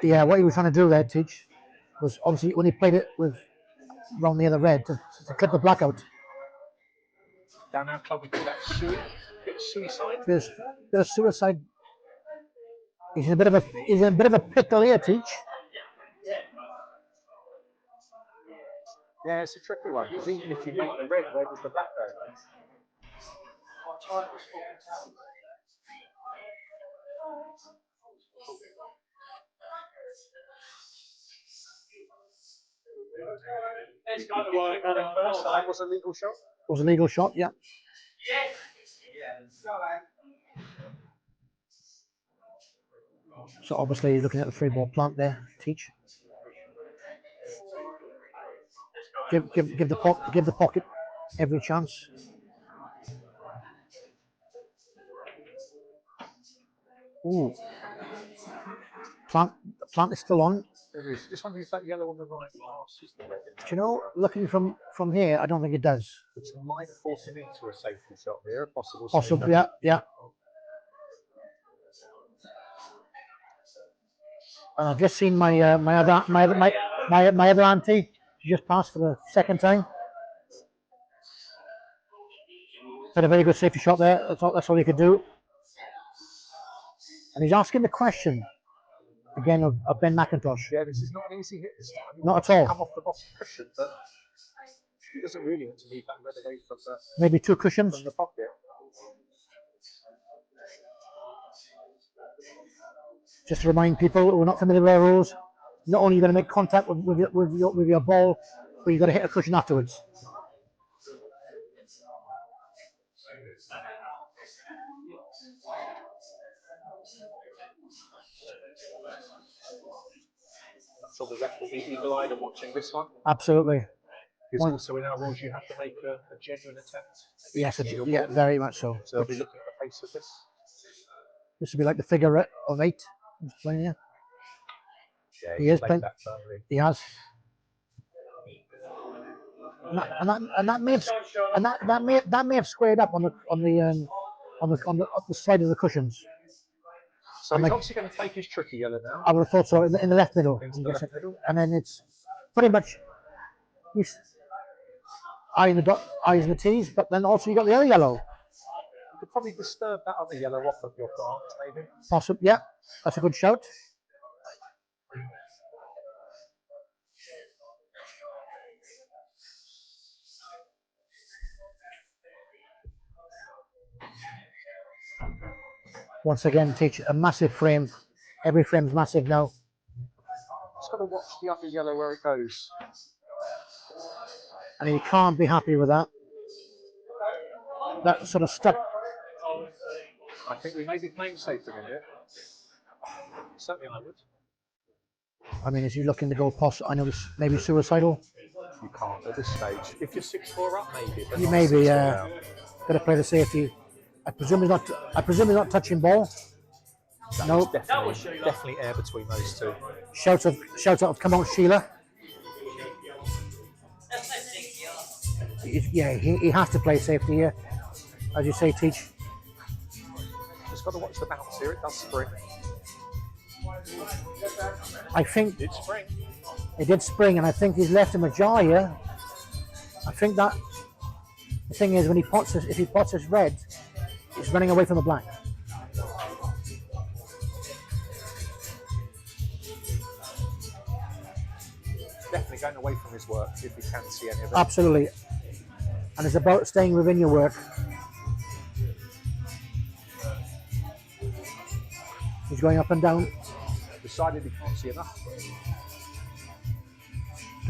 yeah, what he was trying to do there, Teach, was obviously when he played it with around the other red to clip the black out. Down our club, we call that bit of suicide. There's suicide. He's in a bit of a pickle here, Teach. Yeah, it's a tricky one. Because even if you make the red, where does the black go? Let's go to work. First, that was a legal shot. It was a legal shot, yeah. So obviously you're looking at the 3-ball plant there, Teach. Give the pocket every chance. Ooh. Plant is still on. There is. Just wondering if that yellow on the right passes the red. Do you know, looking from here, I don't think it does. Which might force him into a safety shot here, a possible. Possibly, yeah. And I've just seen my other auntie. She just passed for the second time. Had a very good safety shot there. That's all he could do. And he's asking the question again of Ben McIntosh. Yeah, this is not an easy hit this time. Not at all. Come off the bottom cushion, but he doesn't really want to leave that red away from Maybe 2 cushions. the pocket. Just to remind people who are not familiar with the rules, not only are you going to make contact with your ball, but you've got to hit a cushion afterwards. So the ref will be eagle-eyed and watching this one. Absolutely. Because One- also in our rules, you have to make a genuine attempt. Yes, yeah, very much so. So they'll be looking at the face of this. This would be like the figure of 8. He's playing here. Yeah, He is played playing. that firmly. He has. And that may have that may have squared up on the side of the cushions. So I'm he's like- obviously going to take his tricky yellow now. I would have thought so in the left middle. Into the left middle. And then it's pretty much he's eyeing the T's, but then also you got the other yellow. You could probably disturb that other yellow off of your plant, maybe. Possible, yeah, that's a good shout. Once again, teach a massive frame. Every frame's massive now. Just got to watch the other yellow where it goes. And you can't be happy with that. That sort of stuck. I think we may be playing safe a minute. Certainly I would. I mean, is he looking to go I know this maybe suicidal. You can't at this stage. If you're 6-4 up, maybe. But You not may be, 6-4 out. got to play the safety. I presume he's not touching ball. No. Definitely air between those two. Shouts out, come on, Sheila. He has to play safety here. As you say, Teach. Just got to watch the bounce here. It does spring. I think It's spring. it did spring, and I think he's left him ajar here. I think that the thing is, when if he pots his red, he's running away from the black. Definitely going away from his work if you can see any of it. Absolutely. And it's about staying within your work. He's going up and down. Decided he can't see enough.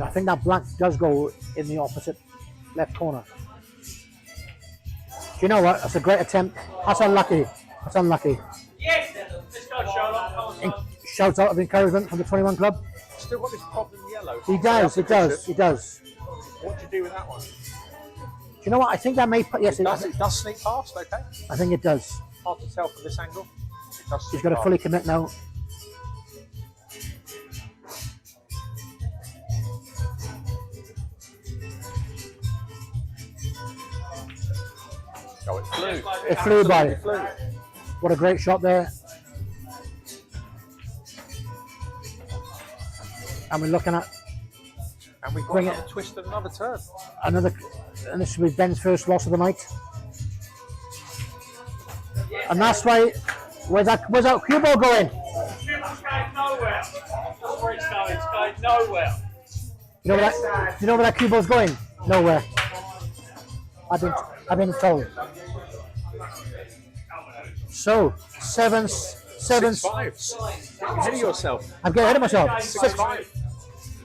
I think that black does go in the opposite left corner. Do you know what? That's a great attempt. That's unlucky. That's unlucky. Yes, let's go, Charlotte. Come on, son. Shouts out of encouragement from the 21 club. Still got this problem yellow. He does, he does, he does. What do you do with that one? Do you know what? I think that may. Yes, It does sneak past, okay. I think it does. Hard to tell from this angle. It does He's sneak got to past. fully commit now. Oh, it flew. It flew by. It flew. What a great shot there. And we're looking at And we've got Bring it. another twist and another turn. another, and this will be Ben's first loss of the night. And that's why, where's that cue ball going? It's going nowhere. That's where it's going. It's going nowhere. You know where that cue ball's going? Nowhere. I've been told. So, seven. 6-5. Ahead of yourself. I'm getting ahead of myself. 6-5.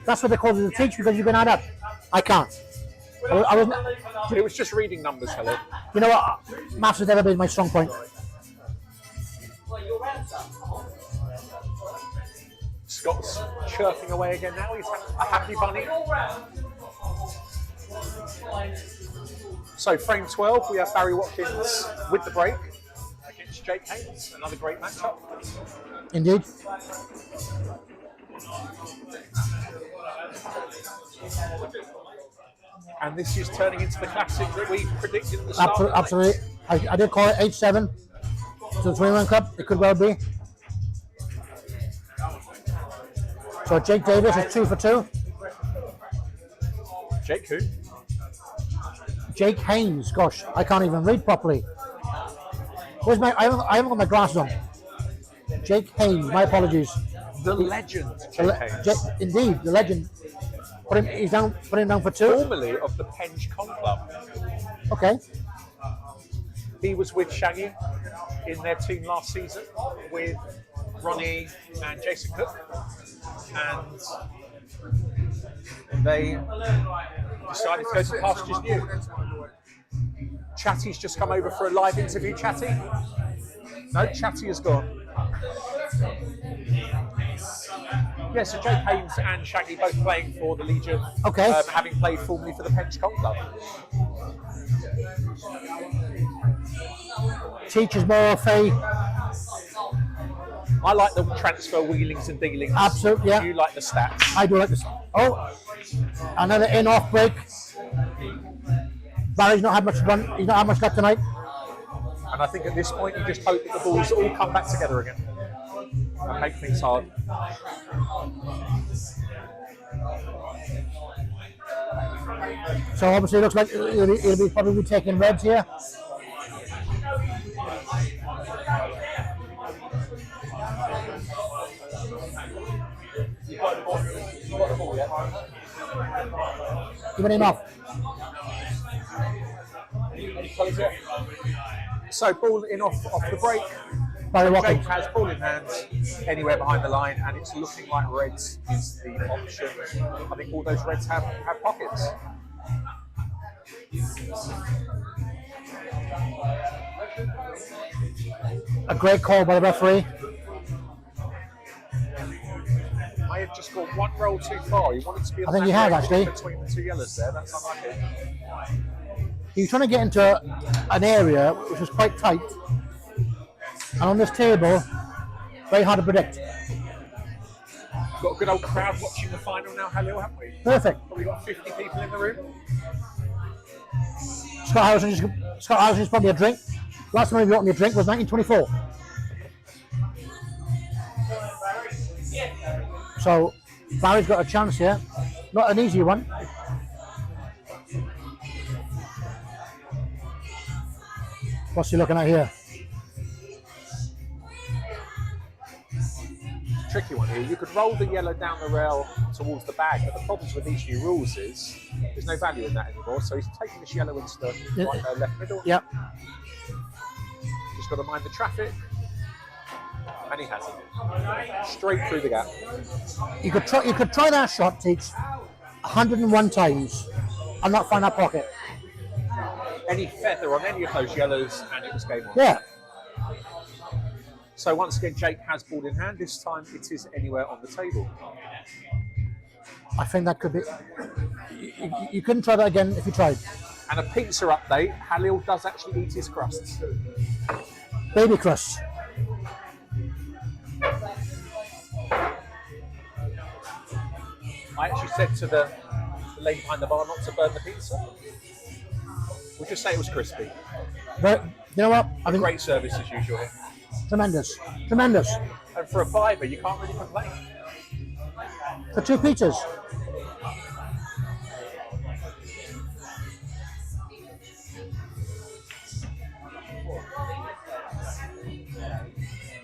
That's what they call it to teach because you can add up. I can't. I wasn't. It was just reading numbers, hello. You know what? Maths has never been my strong point. Scott's chirping away again now. He's a happy bunny. So frame 12, we have Barry Watkins with the break against Jake Haynes. Another great matchup. Indeed. And this is turning into the classic that we predicted at the start. Absolutely. I did call it 8-7 to the 21 club. It could well be. So Jake Davis is 2 for 2. Jake who? Jake Haynes. Gosh, I can't even read properly. Where's my? I haven't got my glasses on. Jake Haynes. My apologies. The legend, The Jake le- Haynes. Indeed, the legend. Put him down for 2. Formerly of the Penge Con Club. Okay. He was with Shaggy in their team last season with Ronnie and Jason Cook. And they decided to go to pastures new. Chatty's just come over for a live interview. Chatty? No, Chatty has gone. Yeah, so Jake Haynes and Shaggy both playing for the Legion. Okay. Having played formerly for the Penge Golf Club. Teaches more of a I like the transfer wheelings and dealings. Absolutely, yeah. You like the stats. I do like this. Oh, another in-off break. Barry's not had much run. He's not had much left tonight. And I think at this point you just hope that the balls all come back together again and make things hard. So obviously it looks like he'll be probably taking reds here. Giving him off. So ball in off the break. Barry Jake Watkins. has ball in hand anywhere behind the line, and it's looking like reds is the option. I think all those reds have pockets. A great call by the referee. May have just gone one roll too far. He wanted to be on I think that he had, line actually. between the two yellows there. That's unlucky. He was trying to get into an area which was quite tight. And on this table, very hard to predict. Got a good old crowd watching the final now, Halil, haven't we? Perfect. Probably got 50 people in the room. Scott Harrison's probably a drink. Last time he brought me a drink was 1924. So Barry's got a chance here. Not an easy one. What's he looking at here? Tricky one here. You could roll the yellow down the rail towards the bag, but the problems with these new rules is there's no value in that anymore. So he's taking this yellow into the left middle. Yep. Just got to mind the traffic, and he has it straight through the gap. You could try that shot, Teach, 101 times and not find that pocket. Any feather on any of those yellows, and it was game on. Yeah. So once again, Jake has ball in hand. This time it is anywhere on the table. I think that could be. You couldn't try that again if you tried. And a pizza update, Halil does actually eat his crusts. Baby crust. I actually said to the lady behind the bar not to burn the pizza. We'll just say it was crispy. But you know what? I think Great service as usual here. tremendous. Tremendous. And for a fiver, you can't really complain. For two pizzas.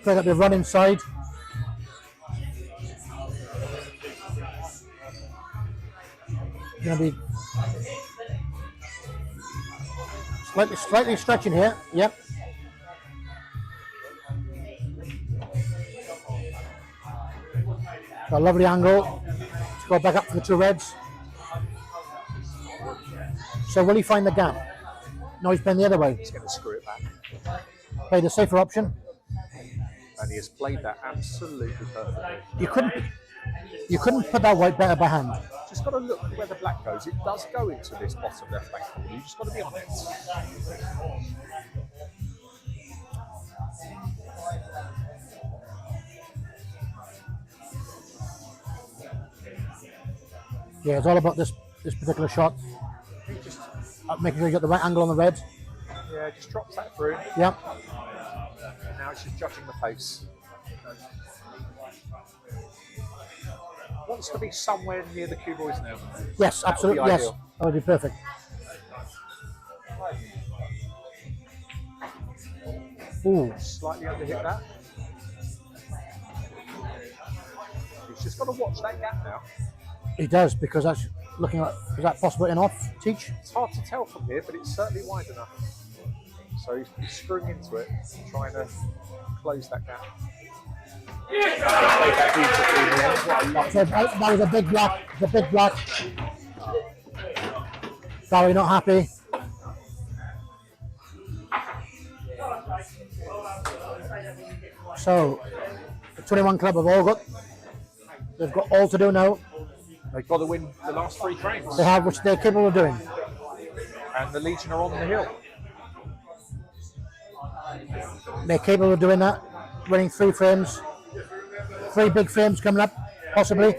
Play that bit of run inside. Going to be slightly stretching here. Yep. Got a lovely angle to go back up for the two reds. So will he find the gap? No, he's playing the other way. He's going to screw it back. Play the safer option. And he has played that absolutely perfectly. You couldn't put that white better by hand. Just got to look where the black goes. It does go into this bottom left bank corner. You just got to be on it. Yeah, it's all about this particular shot. Just, Making sure you got the right angle on the red. yeah, just drops that through. Yep. And now it's just judging the pace. Wants to be somewhere near the cue boys now. Yes, That would absolutely. be Yes, ideal. that would be perfect. Ooh, Slightly underhit that. He's just got to watch that gap now. he does, because that's looking like, is that possible in off, Teach? It's hard to tell from here, but it's certainly wide enough. So he's screwing into it, trying to close that gap. Played that beautifully in the end. What a lovely So that was a big block, Barry not happy. So, the 21 club have all got They've got all to do now. They've got to win the last 3 frames. They have, which they're capable of doing. And the Legion are on the hill. They're capable of doing that. Winning 3 frames. 3 big frames coming up, possibly.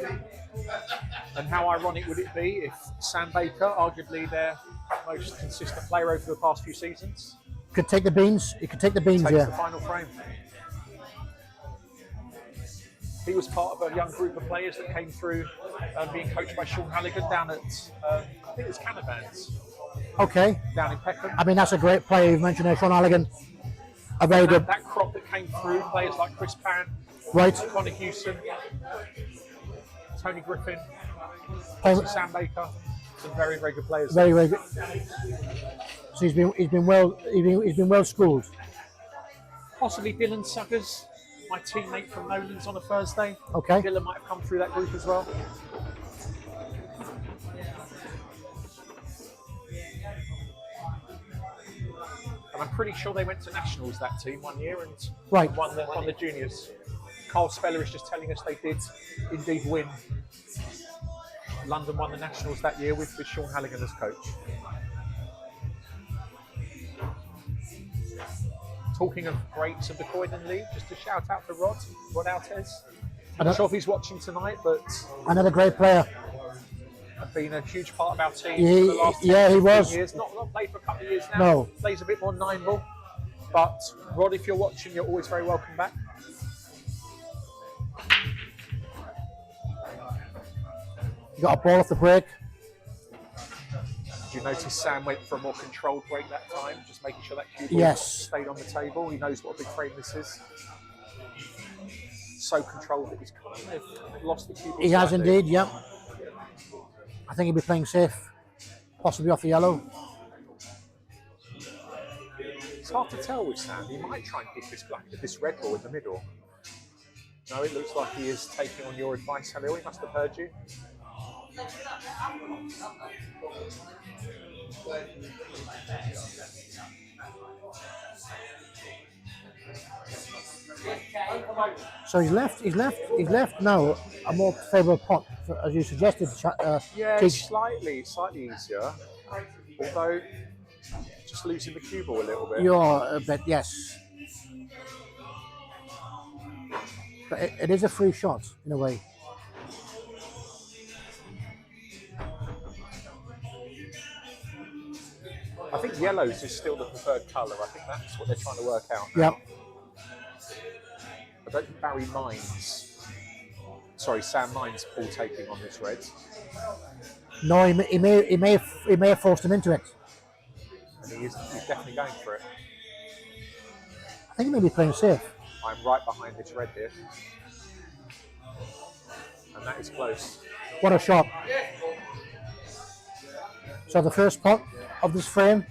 And how ironic would it be if Sam Baker, arguably their most consistent player over the past few seasons, Could take the beans. He could take the beans, takes the yeah. final frame. He was part of a young group of players that came through being coached by Sean Halligan down at, I think it was Cannavans, Okay. down in Peckham. I mean, that's a great player you've mentioned there, Sean Halligan. A very good. That crop that came through, players like Chris Pan, Right. Connor Hewson, Tony Griffin, Very, Sam Baker, some very, very good players. very good. So he's been well schooled. Possibly Dylan Suggers, my teammate from Nolan's on a Thursday. Okay. Dylan might have come through that group as well. And I'm pretty sure they went to nationals, that team, one year and Right. won the juniors. Carl Speller is just telling us they did indeed win. London won the nationals that year with Sean Halligan as coach. Talking of greats of the Croydon League, just a shout out to Rod Altez. I'm not sure if he's watching tonight, but Another great player. have been a huge part of our team He- for the last 10, yeah, he 15 was. years. Not played for a couple of years now. No. Plays a bit more 9-ball. But Rod, if you're watching, you're always very welcome back. You got a ball off the break. Did you notice Sam went for a more controlled break that time, just making sure that cue ball Yes. stayed on the table? He knows what a big frame this is. So controlled that he's kind of lost the cue ball. He has slightly. indeed, yeah. I think he'll be playing safe. Possibly off the yellow. It's hard to tell with Sam. He might try and pick this red ball in the middle. No, it looks like he is taking on your advice, Halil. He must have heard you. So he's left now a more favourable pot, as you suggested. Yeah, Teach. slightly easier. Although, just losing the cue ball a little bit. You're a bit, yes. But it is a free shot, in a way. I think yellows is still the preferred colour. I think that's what they're trying to work out. Yep. I don't think Sam minds ball taking on this red. No, he may have forced him into it. And he's definitely going for it. I think he may be playing safe. I'm right behind this red here. And that is close. What a shot. So the first pot of this frame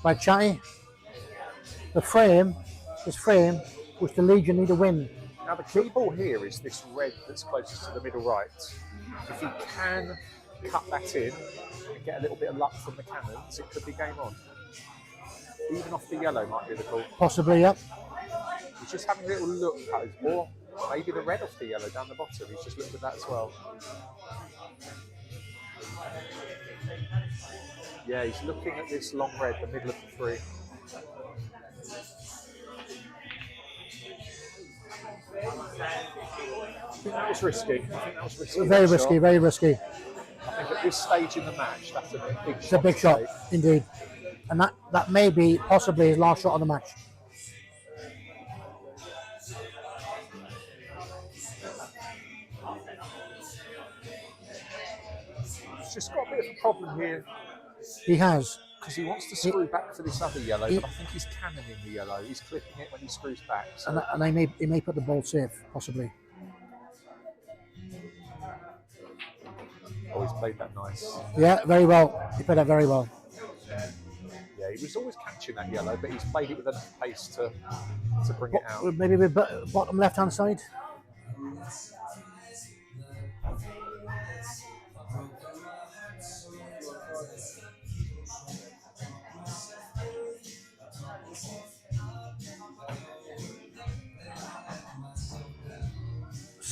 by Chatty. This frame, which the Legion need to win. Now the key ball here is this red that's closest to the middle right. If he can cut that in and get a little bit of luck from the cannons, it could be game on. Even off the yellow might be the call. Possibly, yep. He's just having a little look at his ball. Maybe the red off the yellow down the bottom. He's just looked at that as well. Yeah, he's looking at this long red, the middle of the three. I think that was risky. Very that risky, shot. very risky. I think at this stage in the match, that's a big shot. It's a big to shot, take. indeed. And that may be possibly his last shot of the match. He's just got a bit of a problem here He has. because he wants to screw back for this other yellow, but I think he's cannoning the yellow. He's clipping it when he screws back. So. And he may put the ball safe, possibly. Oh, he's played that nice. Yeah, very well. He played that very well. Yeah, he was always catching that yellow, but he's played it with enough pace to bring it out. Maybe with bottom left-hand side.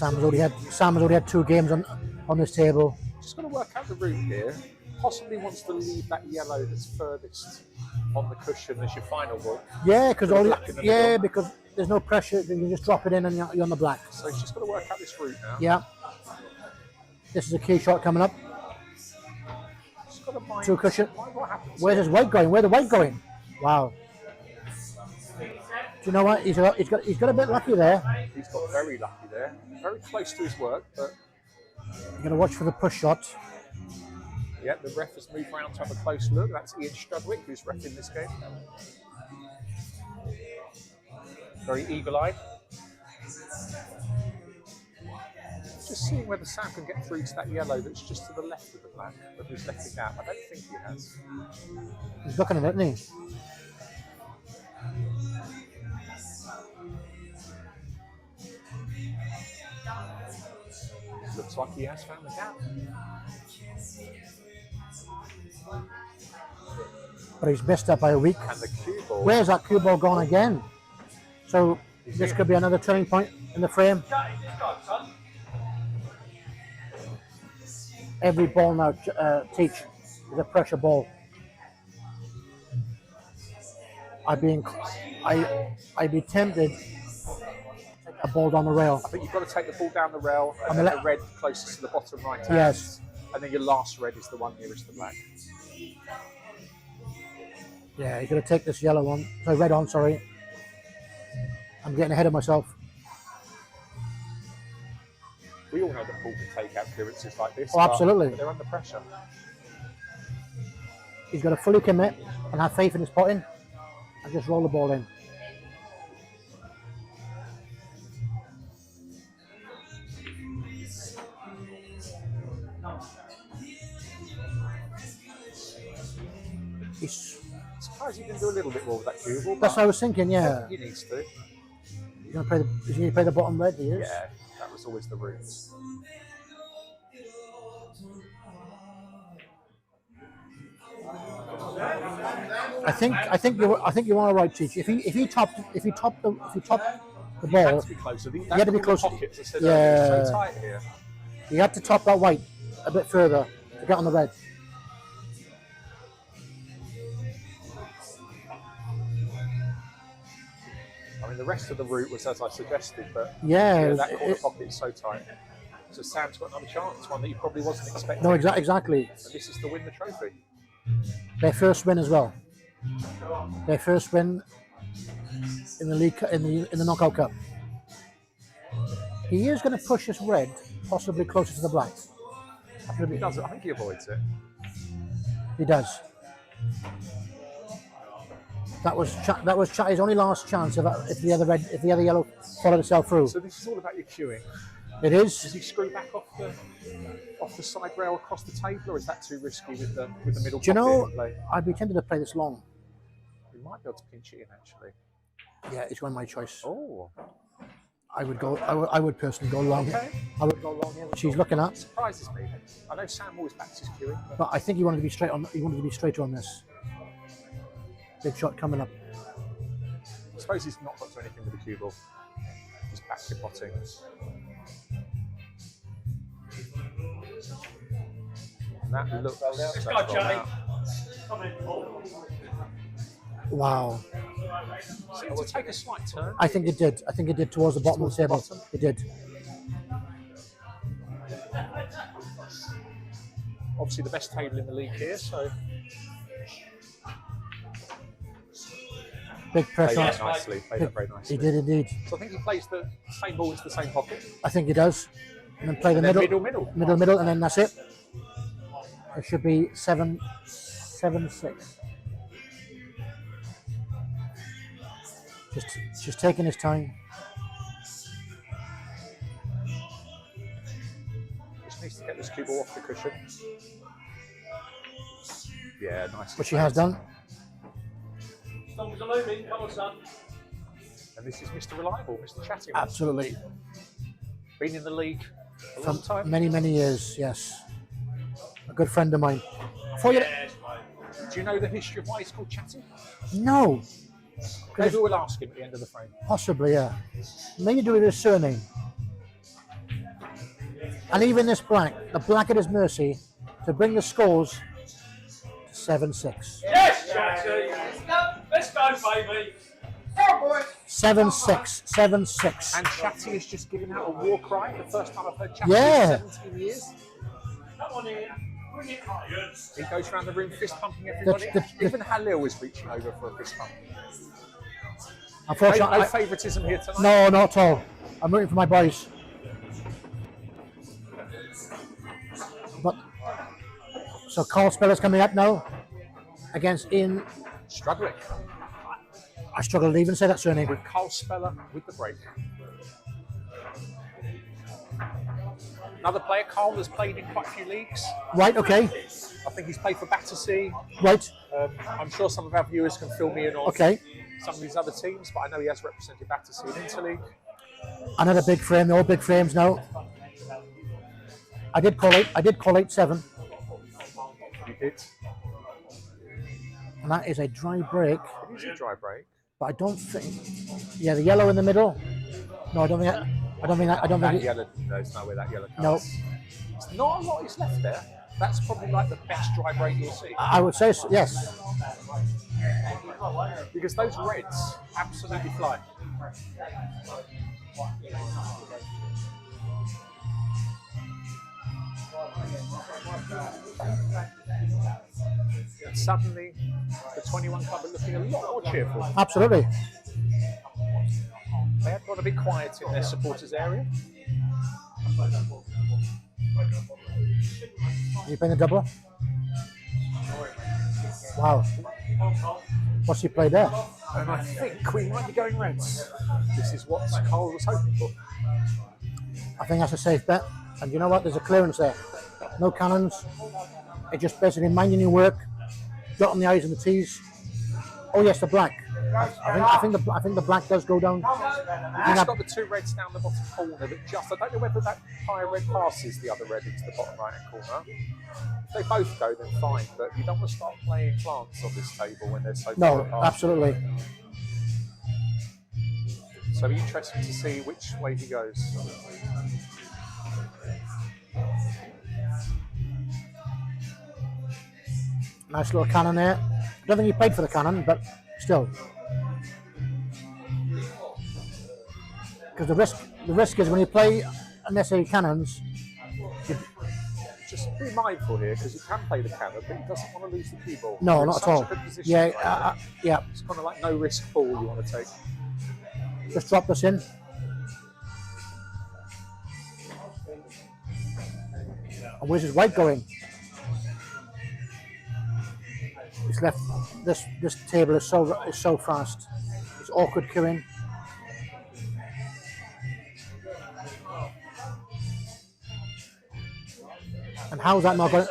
Sam has already had 2 games on this table. Just got to work out the route here. Possibly wants to leave that yellow that's furthest on the cushion as your final ball. Yeah, because black in the middle. because there's no pressure. You can just drop it in and you're on the black. So he's just got to work out this route now. Yeah. This is a key shot coming up. Just got to mind 2 cushion. what happens. Where's his white going? Where's the white going? Wow. Do you know what? He's got a bit lucky there. He's got very lucky there. Very close to his work, but You're gonna watch for the push shot. yeah, the ref has moved around to have a close look. That's Ian Strudwick, who's reffing this game. Very eagle-eyed. Just seeing whether Sam can get through to that yellow that's just to the left of the black, but who's left it out. I don't think he has. He's looking at it, isn't he? Looks like he has found the gap. But he's missed that by a week. And the cue ball. Where's that cue ball gone again? So this could be another turning point in the frame. Every ball now, Teach, is a pressure ball. I'd be tempted to take a ball down the rail. I think you've got to take the ball down the rail and On then the the red closest to the bottom right hand. Yes. And then your last red is the one nearest the black. Yeah, you're gonna take this yellow one. So red on, sorry. I'm getting ahead of myself. We all know that Paul can take out clearances like this. Oh, absolutely. But they're under pressure. He's got to fully commit and have faith in his potting and just roll the ball in. He's, I'm surprised you didn't do a little bit more with that cue ball. that's what I was thinking, yeah. He needs to. He's going to play the bottom red, he is. Yeah, that was always the route. I think you are right, Teach. If he topped the He ball, had to be closer. He had to be closer. Pockets, I said Yeah. earlier, it's so tight here. he had to top that white a bit further to get on the red. I mean, the rest of the route was as I suggested, but Yeah, that corner pocket is so tight. So Sam's got another chance, one that he probably wasn't expecting. no, exactly. And this is to win the trophy. Their first win as well. Their first win in the league in the knockout cup. He is going to push this red possibly closer to the black. He does it. I think he avoids it. He does. That was his only last chance if the other yellow followed itself through. So this is all about your cueing. It Does is. he screw back off the side rail across the table, or is that too risky with the middle? Do you pocket know? in play? I'd be tempted to play this long. We might be able to pinch it in actually. Yeah, it's one my choice. Oh, I would personally go long. okay. I would go long here, which he's looking at. Surprises me. I know Sam always backs his cueing, but But I think he wanted to be straight on. He wanted to be straighter on this. Big shot coming up. I suppose he's not got to anything with the cue ball. Just back your potting. And that looks. Let's go, Johnny. Come in, Paul. Wow. Seemed to take a slight turn. I think it did. I think it did towards the bottom of the table. bottom. It did. Obviously the best table in the league here, so Big played pressure. that nicely. Played that very nicely. He did indeed. So I think he plays the same ball into the same pocket. I think he does. And then play the And then middle, middle. and then that's it. It should be 7-6. Just taking his time. Just needs to get this cue ball off the cushion. Yeah, nice. Which he has done. Storms are looming. Come on, son. And this is Mr. Reliable, Mr. Chatting. Absolutely. Been in the league a long For time. many, many years, yes. A good friend of mine. Before you, Yes, mate. Do you know the history of why he's called Chatting? no, Maybe we'll ask him at the end of the frame. possibly, yeah. Maybe do it with his surname. And even this black, the black at his mercy to bring the scores to 7-6. Yes, Chatty. Let's go, baby. 7-6. 7-6. And Chatty has just given out a war cry. The first time I've heard Chatty Yeah. in 17 years. Come on in. Bring it home. He goes around the room fist pumping everybody. Even Halil is reaching over for a fist pump. Unfortunately, No favouritism here tonight. no, not at all. I'm rooting for my boys. But so Carl Speller's coming up now against Ian. Struggling I struggle to even say that surname. with Carl Speller with the break. Another player, Carl, has played in quite a few leagues. Right, okay. I think he's played for Battersea. Right, I'm sure some of our viewers can fill me in on okay. some of these other teams, but I know he has represented Battersea in Interleague. Another big frame, they're all big frames now. I did call 8-7, You did. and that is a dry break. It is a dry break. But I don't think. Yeah, the yellow in the middle. No, I don't think. I don't think. That it, yellow, there's no way that yellow No. cuts. There's not a lot is left there. That's probably like the best dry break you'll see. I would say so, yes. Because those reds absolutely fly. And suddenly, the 21 club are looking a lot more cheerful. Absolutely. They had got a bit quiet in their supporters area. You playing the doubler? Wow. What's he played there? And I think we might be going reds. This is what Carl was hoping for. I think that's a safe bet. And you know what? There's a clearance there. No cannons. It just basically minding your work, dotting the I's and the T's. Oh yes, the black. I think the black does go down. It's got the two reds down the bottom corner that just, I don't know whether that higher red passes the other red into the bottom right hand corner. If they both go, then fine, but you don't want to start playing plants on this table when they're so far No, apart. absolutely. So interesting to see which way he goes. Nice little cannon there. I don't think he paid for the cannon, but still. Because the risk is when you play unnecessary cannons, Just be mindful here because you can play the cannon, but he doesn't want to lose the cue ball. no, You're in not at such all. a good position Yeah, right now. yeah. It's kind of like no risk ball you want to take. Just drop this in. And where's his white going? He's left. This table is so fast. It's awkward queuing. And how's that not going?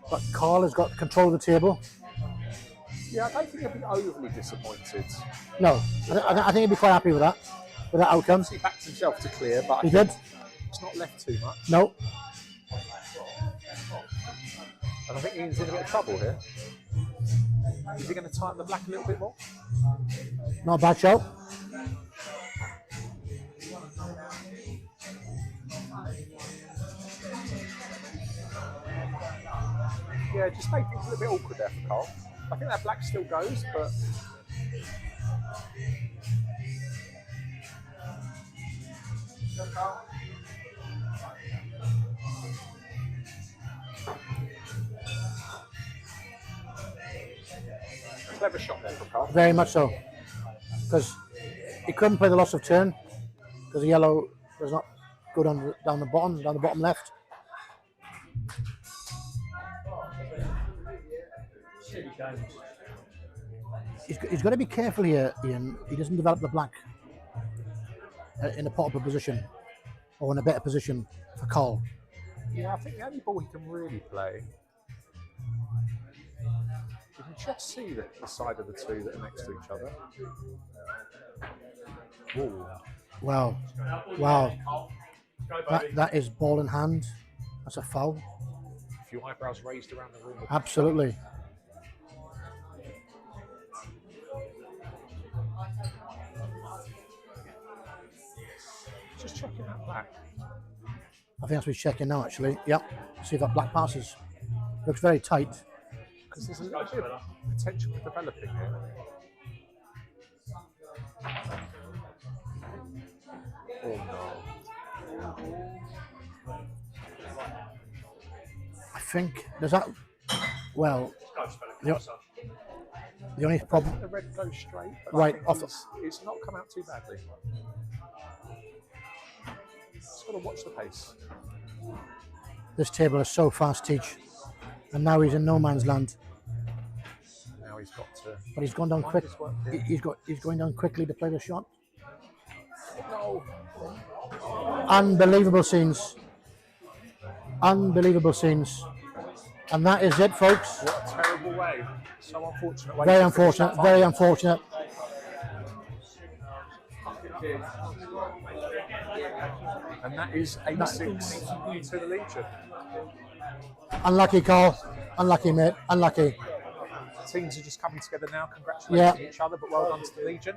But Carl has got control of the table. Yeah, I don't think he'll be overly disappointed. No, I think he'd be quite happy with that outcome. He backed himself to clear, but He did. it's not left too much. No, And I think Ian's in a bit of trouble here. Is he going to tighten the black a little bit more? not a bad show. Yeah, just made things a little bit awkward there for Carl. I think that black still goes, but clever shot there for Carl. Very much so. Because he couldn't play the loss of turn because the yellow does not go down the bottom left. He's got to be careful here, Ian. He doesn't develop the black in a potable position or in a better position for Carl. Yeah, I think the only ball he can really play. You can just see the side of the two that are next to each other. Ooh. Wow. That is ball in hand. That's a foul. A few eyebrows raised around the room. Absolutely. just checking that back. I think that's what he's checking now, actually. Yep. See if that black passes. Looks very tight. Because there's a little bit of potential for developing here. Oh no. I think there's that. Well, the only problem. The red goes straight. But Right, I think off the- it's not come out too badly. Just got to watch the pace. This table is so fast, Teach. And now he's in no man's land. Now he's got to. But he's gone down Mind quick. his work here. He's going down quickly to play the shot. No. Unbelievable scenes. Unbelievable scenes. And that is it, folks. What a terrible way. So unfortunate way. Very to finish unfortunate. that Very fight. unfortunate. And that is 8-6 to the Legion. Unlucky, Carl. Unlucky, mate. Unlucky. Teams are just coming together now, congratulating each other, but well done to the Legion.